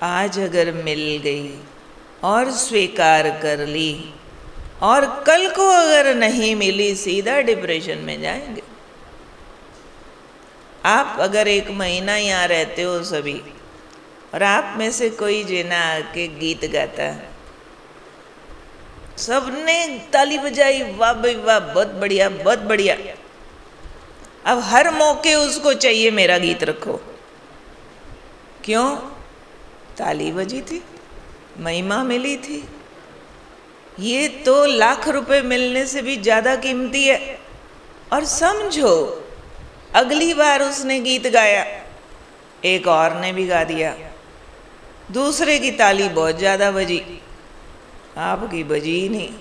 आज अगर मिल गई और स्वीकार कर ली, और कल को अगर नहीं मिली, सीधा डिप्रेशन में जाएंगे। आप अगर 1 महीना यहाँ रहते हो सभी, और आप में से कोई जना आके गीत गाता है, सबने ताली बजाई, वाह भाई वाह, बहुत बढ़िया बहुत बढ़िया। अब हर मौके उसको चाहिए मेरा गीत रखो। क्यों? ताली बजी थी, महिमा मिली थी। ये तो लाख रुपए मिलने से भी ज़्यादा कीमती है। और समझो, अगली बार उसने गीत गाया, एक और ने भी गा दिया, दूसरे की ताली बहुत ज़्यादा बजी, आपकी बजी ही नहीं।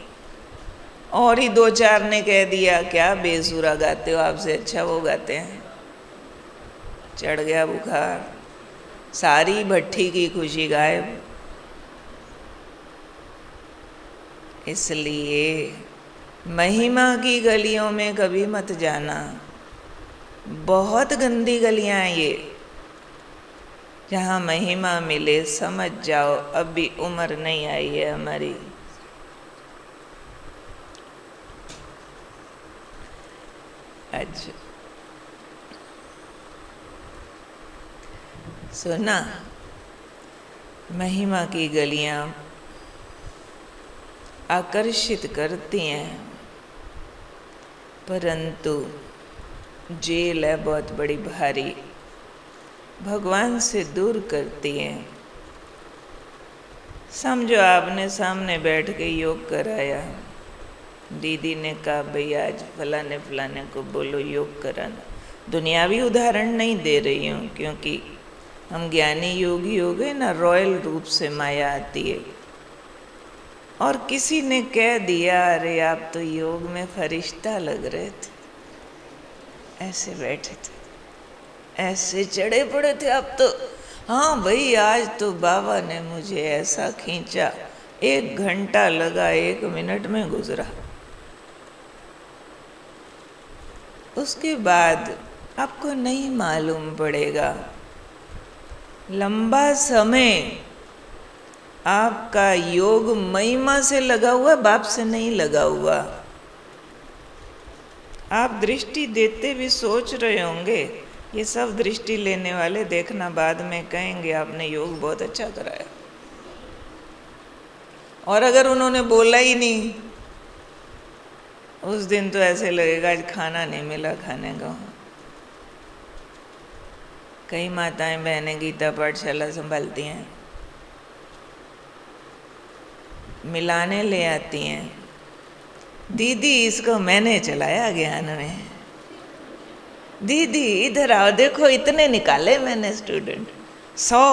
और ही 2-4 ने कह दिया, क्या बेसुरा गाते हो, आपसे अच्छा वो गाते हैं। चढ़ गया बुखार, सारी भट्ठी की खुशी गायब। इसलिए महिमा की गलियों में कभी मत जाना। बहुत गंदी गलियां हैं ये, जहाँ महिमा मिले समझ जाओ, अभी उम्र नहीं आई है हमारी। अच्छा सुना, महिमा की गलियां आकर्षित करती हैं, परंतु जेल है बहुत बड़ी भारी, भगवान से दूर करती हैं। समझो आपने सामने बैठ के योग कराया, दीदी ने कहा भाई आज फलाने फलाने को बोलो योग कराना। दुनियावी उदाहरण नहीं दे रही हूँ, क्योंकि हम ज्ञानी योगी हो गए ना, रॉयल रूप से माया आती है। और किसी ने कह दिया, अरे आप तो योग में फरिश्ता लग रहे थे, ऐसे बैठे थे, ऐसे चढ़े पड़े थे आप तो। हाँ भाई, आज तो बाबा ने मुझे ऐसा खींचा, 1 घंटा लगा, 1 मिनट में गुजरा। उसके बाद आपको नहीं मालूम पड़ेगा, लंबा समय आपका योग महिमा से लगा हुआ, बाप से नहीं लगा हुआ। आप दृष्टि देते भी सोच रहे होंगे, ये सब दृष्टि लेने वाले देखना बाद में कहेंगे आपने योग बहुत अच्छा कराया। और अगर उन्होंने बोला ही नहीं, उस दिन तो ऐसे लगेगा आज खाना नहीं मिला खाने का। कई माताएं बहनें गीता पाठशाला संभालती हैं, मिलाने ले आती हैं, दीदी इसको मैंने चलाया ज्ञान में, दीदी इधर आओ देखो इतने निकाले मैंने स्टूडेंट, 100।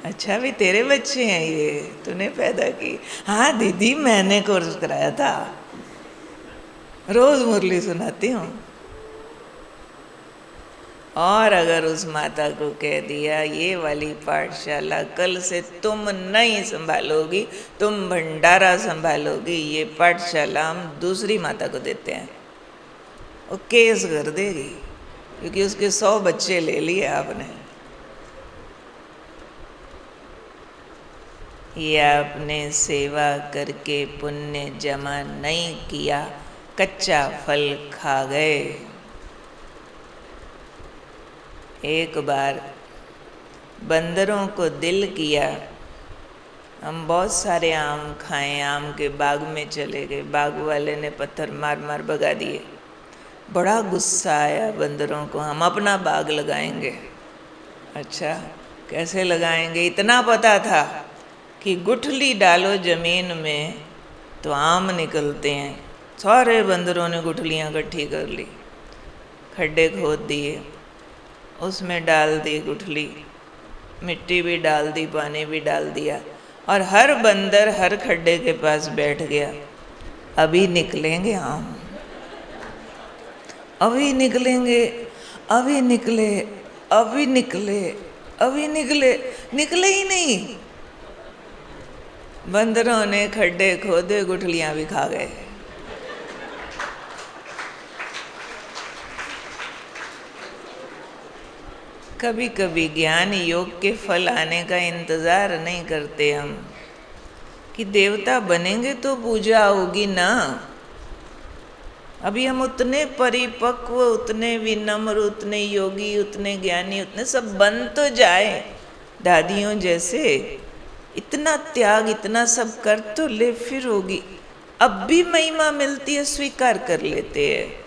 अच्छा भी तेरे बच्चे हैं ये, तूने पैदा की? हाँ दीदी मैंने कोर्स कराया था, रोज मुरली सुनाती हूँ। और अगर उस माता को कह दिया ये वाली पाठशाला कल से तुम नहीं संभालोगी, तुम भंडारा संभालोगी, ये पाठशाला हम दूसरी माता को देते हैं, वो केस कर देगी, क्योंकि उसके 100 बच्चे ले लिए आपने। ये आपने सेवा करके पुण्य जमा नहीं किया, कच्चा फल खा गए। एक बार बंदरों को दिल किया हम बहुत सारे आम खाएं, आम के बाग में चले गए, बाग वाले ने पत्थर मार मार भगा दिए। बड़ा गुस्सा आया बंदरों को, हम अपना बाग लगाएंगे। अच्छा कैसे लगाएंगे? इतना पता था कि गुठली डालो जमीन में तो आम निकलते हैं। सारे बंदरों ने गुठलियाँ इकट्ठी कर ली, खड्डे खोद दिए, उसमें डाल दी गुठली, मिट्टी भी डाल दी, पानी भी डाल दिया, और हर बंदर हर खड्डे के पास बैठ गया। अभी निकलेंगे आम, अभी निकलेंगे, अभी निकले, अभी निकले, अभी निकले, निकले ही नहीं। बंदरों ने खड्डे खोदे, गुठलियां भी खा गए। कभी कभी ज्ञान योग के फल आने का इंतजार नहीं करते हम, कि देवता बनेंगे तो पूजा होगी ना। अभी हम उतने परिपक्व, उतने विनम्र, उतने योगी, उतने ज्ञानी, उतने सब बन तो जाए दादियों जैसे, इतना त्याग इतना सब कर तो ले, फिर होगी। अब भी महिमा मिलती है, स्वीकार कर लेते हैं।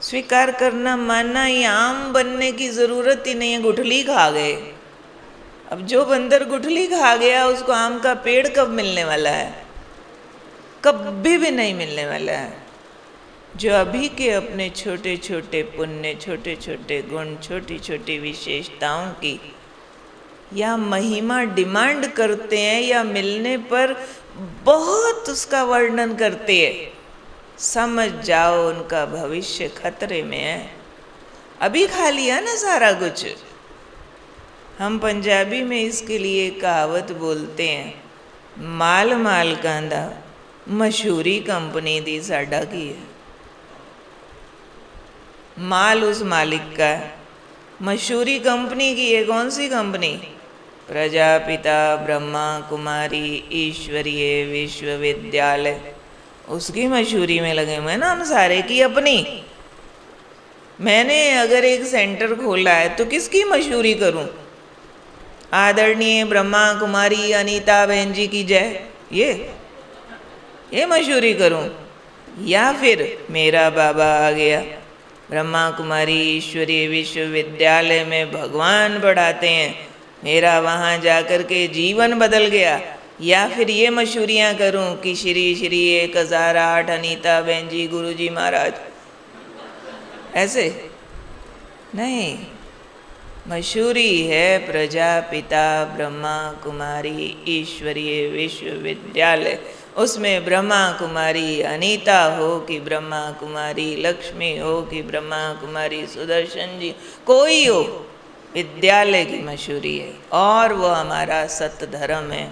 स्वीकार करना मानना, ही आम बनने की जरूरत ही नहीं है, गुठली खा गए। अब जो बंदर गुठली खा गया उसको आम का पेड़ कब मिलने वाला है? कभी भी नहीं मिलने वाला है। जो अभी के अपने छोटे छोटे पुण्य, छोटे छोटे गुण, छोटी छोटी विशेषताओं की या महिमा डिमांड करते हैं या मिलने पर बहुत उसका वर्णन करते हैं, समझ जाओ उनका भविष्य खतरे में है। अभी खा लिया ना सारा कुछ। हम पंजाबी में इसके लिए कहावत बोलते हैं, माल माल कांदा मशहूरी कंपनी दी साडा की है। माल उस मालिक का है, मशहूरी कंपनी की है। कौन सी कंपनी? प्रजापिता ब्रह्मा कुमारी ईश्वरीय विश्वविद्यालय, उसकी मशहूरी में लगे हुए ना हम सारे, की अपनी। मैंने अगर एक सेंटर खोला है तो किसकी मशहूरी करूं? आदरणीय ब्रह्मा कुमारी अनीता बहन जी की जय, ये मशहूरी करूं? या फिर मेरा बाबा आ गया, ब्रह्मा कुमारी ईश्वरीय विश्वविद्यालय में भगवान पढ़ाते हैं, मेरा वहाँ जाकर के जीवन बदल गया? या फिर ये मशहूरियाँ करूं कि श्री श्री 1008 अनीता बहन जी गुरु जी महाराज? ऐसे नहीं। मशहूरी है प्रजापिता ब्रह्मा कुमारी ईश्वरीय विश्वविद्यालय। उसमें ब्रह्मा कुमारी अनीता हो कि ब्रह्मा कुमारी लक्ष्मी हो कि ब्रह्मा कुमारी सुदर्शन जी, कोई हो, विद्यालय की मशहूरी है। और वो हमारा सत्य धर्म है।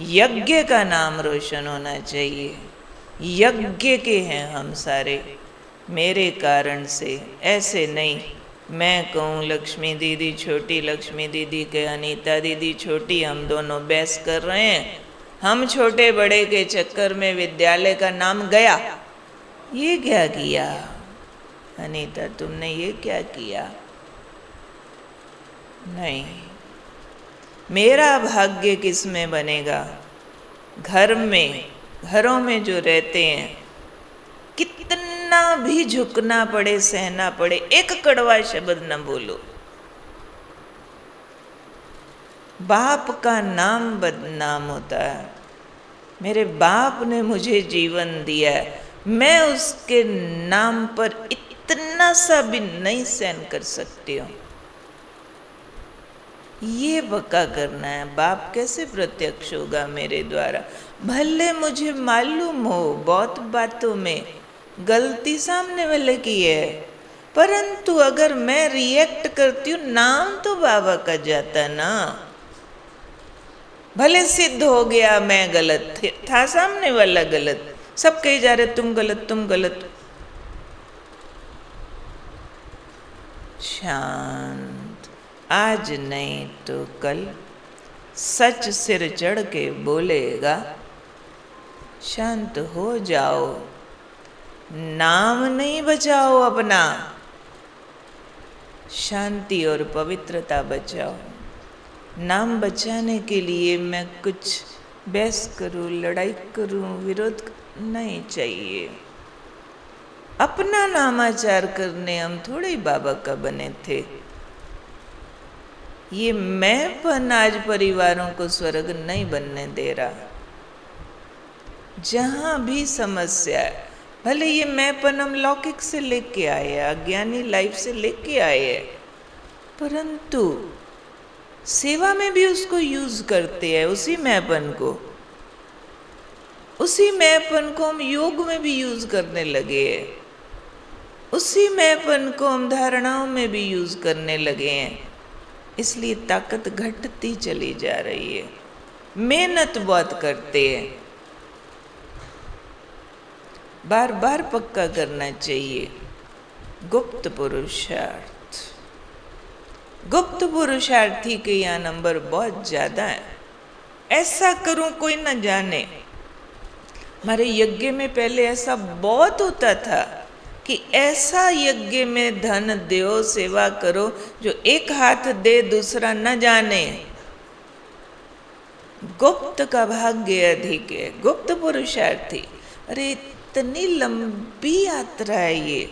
यज्ञ का नाम रोशन होना चाहिए। यज्ञ के हैं हम सारे, मेरे कारण से, ऐसे नहीं मैं कहूँ लक्ष्मी दीदी छोटी, लक्ष्मी दीदी के अनीता दीदी छोटी, हम दोनों बहस कर रहे हैं। हम छोटे बड़े के चक्कर में विद्यालय का नाम गया। ये क्या किया अनीता, तुमने ये क्या किया? नहीं, मेरा भाग्य किस में बनेगा? घर में, घरों में जो रहते हैं, कितना भी झुकना पड़े, सहना पड़े, एक कड़वा शब्द न बोलो। बाप का नाम बदनाम होता है। मेरे बाप ने मुझे जीवन दिया है, मैं उसके नाम पर इतना सा भी नहीं सहन कर सकती हूँ। ये पक्का करना है। बाप कैसे प्रत्यक्ष होगा मेरे द्वारा? भले मुझे मालूम हो बहुत बातों में गलती सामने वाले की है, परंतु अगर मैं रिएक्ट करती हूँ, नाम तो बाबा का जाता ना। भले सिद्ध हो गया मैं गलत था, सामने वाला गलत, सब कहे जा रहे तुम गलत तुम गलत। शांत, आज नहीं तो कल सच सिर चढ़ के बोलेगा। शांत हो जाओ, नाम नहीं बचाओ अपना, शांति और पवित्रता बचाओ। नाम बचाने के लिए मैं कुछ बहस करूं, लड़ाई करूं, विरोध नहीं चाहिए। अपना नामाचार करने हम थोड़े ही बाबा का बने थे। ये मैंपन आज परिवारों को स्वर्ग नहीं बनने दे रहा। जहां भी समस्या है, भले ये मैंपन हम लौकिक से लेके आए हैं, अज्ञानी लाइफ से लेके आए हैं, परंतु सेवा में भी उसको यूज करते हैं। उसी मैंपन को हम योग में भी यूज करने लगे हैं। उसी मैंपन को हम धारणाओं में भी यूज करने लगे हैं। इसलिए ताकत घटती चली जा रही है। मेहनत बहुत करते हैं, बार बार पक्का करना चाहिए। गुप्त पुरुषार्थ, गुप्त पुरुषार्थी के यहाँ नंबर बहुत ज्यादा है। ऐसा करूं कोई न जाने। हमारे यज्ञ में पहले ऐसा बहुत होता था कि ऐसा यज्ञ में धन दो, सेवा करो, जो एक हाथ दे दूसरा न जाने। गुप्त का भाग्य अधिक है। गुप्त पुरुषार्थी, अरे इतनी लंबी यात्रा है ये।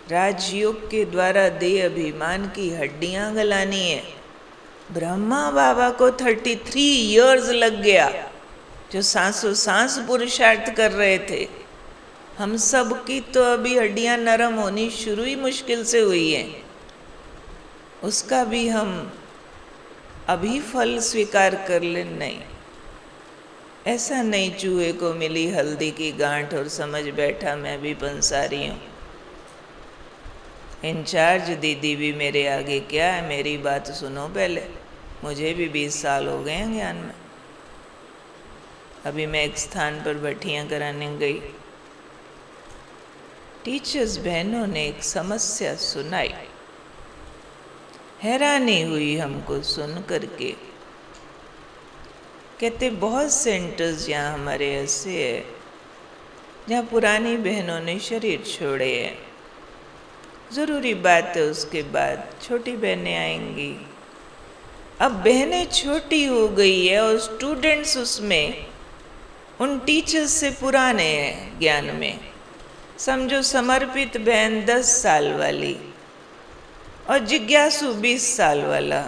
राजयोग के द्वारा देह अभिमान की हड्डियां गलानी है। ब्रह्मा बाबा को 33 इयर्स लग गया, जो सांसों सांस पुरुषार्थ कर रहे थे। हम सब की तो अभी हड्डियां नरम होनी शुरू ही मुश्किल से हुई है। उसका भी हम अभी फल स्वीकार कर ले? नहीं, ऐसा नहीं चूहे को मिली हल्दी की गांठ और समझ बैठा मैं भी पंसारी हूँ। इंचार्ज दीदी भी मेरे आगे क्या है, मेरी बात सुनो पहले। मुझे भी 20 साल हो गए हैं ज्ञान में। अभी मैं एक स्थान पर भट्टियाँ कराने गई। टीचर्स बहनों ने एक समस्या सुनाई। हैरानी हुई हमको सुन करके। कहते बहुत सेंटर्स यहाँ हमारे ऐसे है जहाँ पुरानी बहनों ने शरीर छोड़े हैं। ज़रूरी बात है, उसके बाद छोटी बहनें आएंगी। अब बहनें छोटी हो गई है और स्टूडेंट्स उसमें उन टीचर्स से पुराने हैं ज्ञान में। समझो समर्पित बहन 10 साल वाली और जिज्ञासु 20 साल वाला,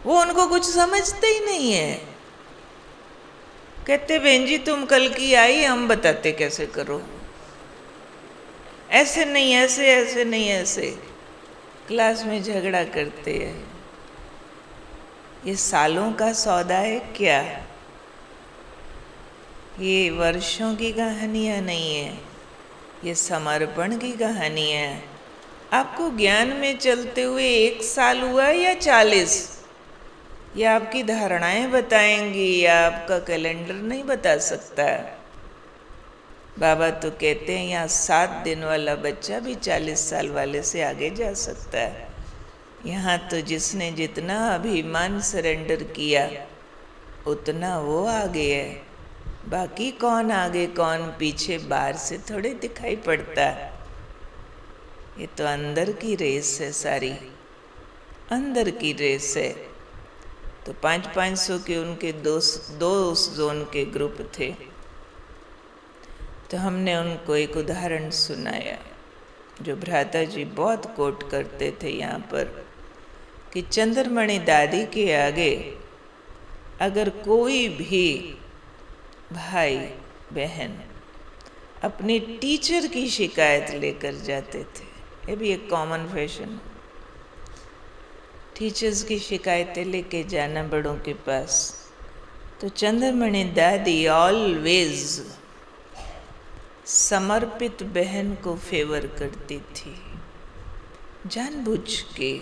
वो उनको कुछ समझते ही नहीं है। कहते बहन जी तुम कल की आई, हम बताते कैसे करो, ऐसे नहीं ऐसे, ऐसे नहीं ऐसे। क्लास में झगड़ा करते हैं। ये सालों का सौदा है क्या? ये वर्षों की कहानियाँ नहीं है, ये समर्पण की कहानी है। आपको ज्ञान में चलते हुए 1 साल हुआ या 40, या आपकी धारणाएं बताएंगी, या आपका कैलेंडर नहीं बता सकता। बाबा तो कहते हैं यहाँ 7 दिन वाला बच्चा भी 40 साल वाले से आगे जा सकता है। यहाँ तो जिसने जितना अभिमान सरेंडर किया उतना वो आगे है। बाकी कौन आगे कौन पीछे बाहर से थोड़े दिखाई पड़ता है। ये तो अंदर की रेस है, सारी अंदर की रेस है। तो 500-500 के उनके दो जोन के ग्रुप थे। तो हमने उनको एक उदाहरण सुनाया जो भ्राता जी बहुत कोट करते थे यहाँ पर, कि चंद्रमणि दादी के आगे अगर कोई भी भाई बहन अपनी टीचर की शिकायत लेकर जाते थे, ये भी एक कॉमन फैशन। टीचर्स की शिकायतें लेके जाना बड़ों के पास। तो चंद्रमणि दादी ऑलवेज समर्पित बहन को फेवर करती थी, जानबूझ के।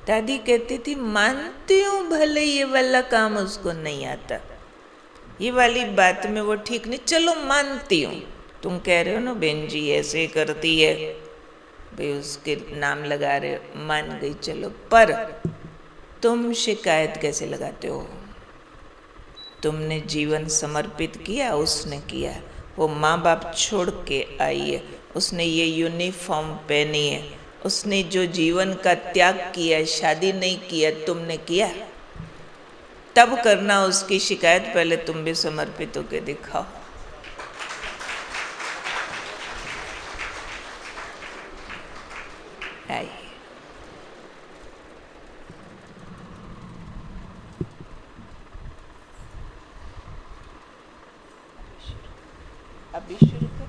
दादी कहती थी मानती हूँ भले ये वाला काम उसको नहीं आता, ये वाली बात में वो ठीक नहीं, चलो मानती हूँ, तुम कह रहे हो ना बहन जी ऐसे करती है, भाई उसके नाम लगा रहे हो, मान गई चलो, पर तुम शिकायत कैसे लगाते हो? तुमने जीवन समर्पित किया, उसने किया, वो माँ बाप छोड़ के आई है, उसने ये यूनिफॉर्म पहनी है, उसने जो जीवन का त्याग किया, शादी नहीं किया, तुमने किया, तब करना उसकी शिकायत, पहले तुम भी समर्पित होकर दिखाओ। आइए, अभी शुरू कर,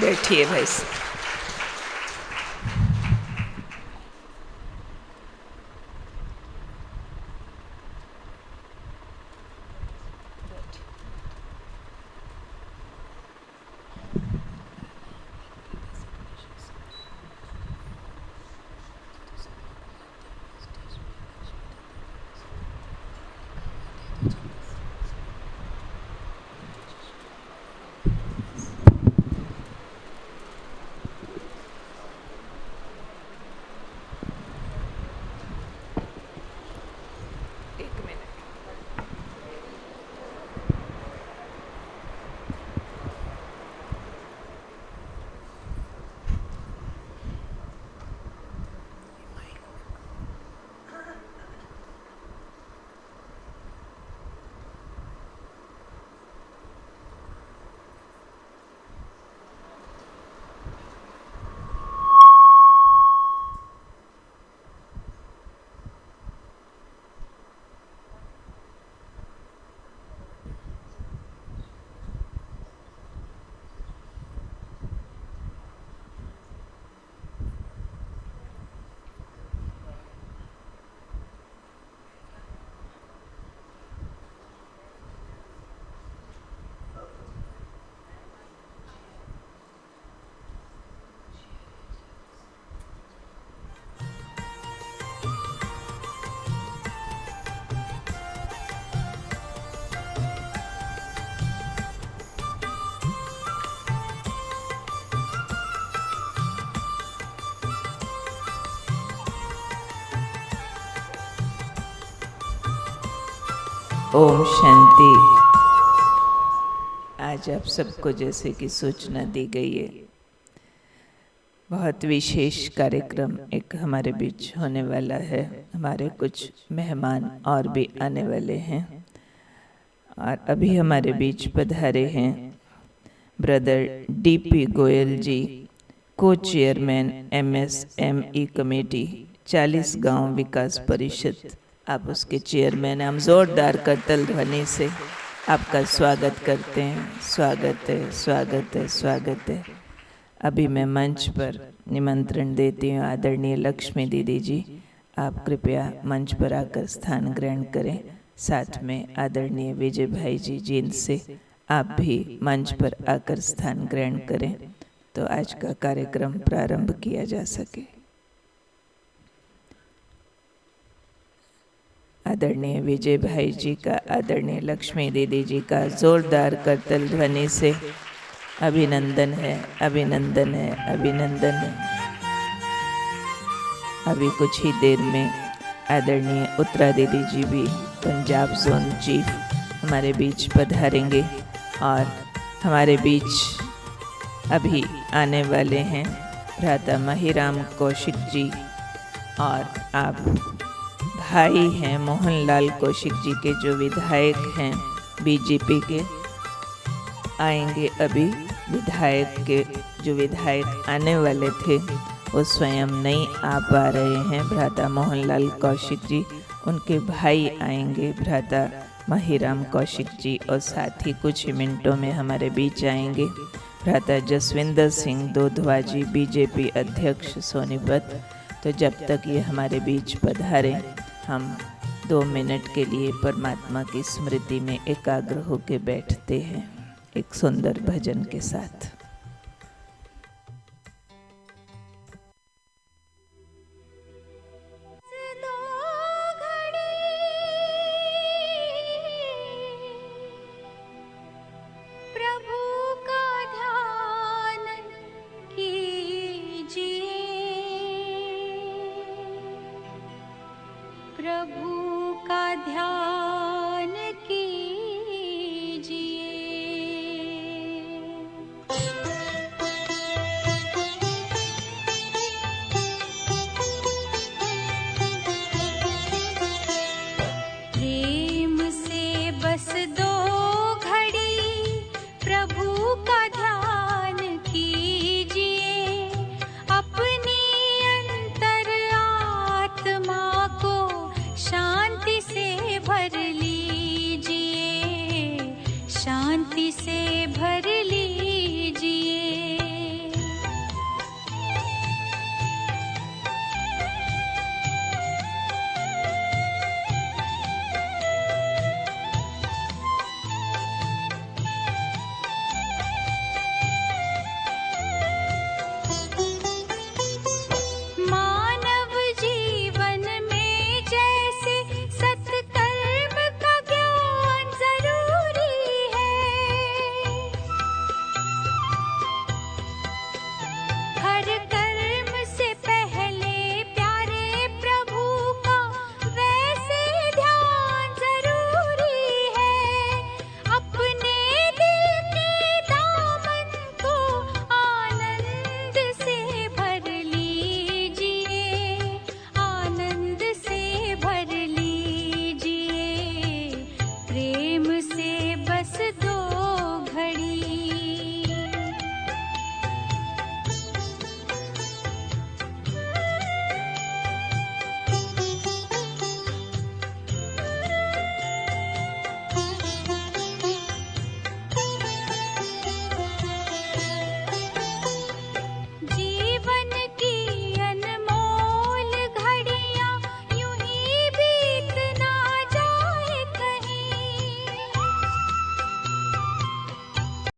बैठिए भाई साहब। ओम शांति। आज आप सबको जैसे कि सूचना दी गई है, बहुत विशेष कार्यक्रम एक हमारे बीच होने वाला है। हमारे कुछ मेहमान और भी आने वाले हैं और अभी हमारे बीच पधारे हैं ब्रदर डीपी गोयल जी, को चेयरमैन MSME कमेटी 40 गांव विकास परिषद। आप उसके चेयरमैन, हम जोरदार करतल ध्वनि से आपका स्वागत करते हैं। स्वागत है, स्वागत है, स्वागत है। अभी मैं मंच पर निमंत्रण देती हूँ आदरणीय लक्ष्मी दीदी जी, आप कृपया मंच पर आकर स्थान ग्रहण करें। साथ में आदरणीय विजय भाई जी, जिनसे आप भी मंच पर आकर स्थान ग्रहण करें तो आज का कार्यक्रम प्रारंभ किया जा सके। आदरणीय विजय भाई जी का, आदरणीय लक्ष्मी दीदी जी का जोरदार करतल ध्वनि से अभिनंदन है, अभिनंदन है, अभिनंदन है। अभी कुछ ही देर में आदरणीय उत्तरा दीदी जी भी, पंजाब जोन चीफ, हमारे बीच पधारेंगे और हमारे बीच अभी आने वाले हैं भ्राता महिराम कौशिक जी, और आप भाई हैं मोहनलाल कौशिक जी के, जो विधायक हैं बीजेपी के, आएंगे। अभी विधायक के जो विधायक आने वाले थे वो स्वयं नहीं आ पा रहे हैं, भ्राता मोहनलाल कौशिक जी, उनके भाई आएंगे भ्राता महिराम कौशिक जी, और साथ ही कुछ ही मिनटों में हमारे बीच आएंगे भ्राता जसविंदर सिंह दोधवा जी, बीजेपी अध्यक्ष सोनीपत। तो जब तक ये हमारे बीच पधारे, हम 2 मिनट के लिए परमात्मा की स्मृति में एकाग्र होकर बैठते हैं एक सुंदर भजन के साथ। प्रभु का ध्यान कीजिए। प्रेम से बस 2 घड़ी प्रभु का ध्यान कीजिए। अपनी अंतर आत्मा को शांति से भर लीजिए, शांति से भर लीजिए।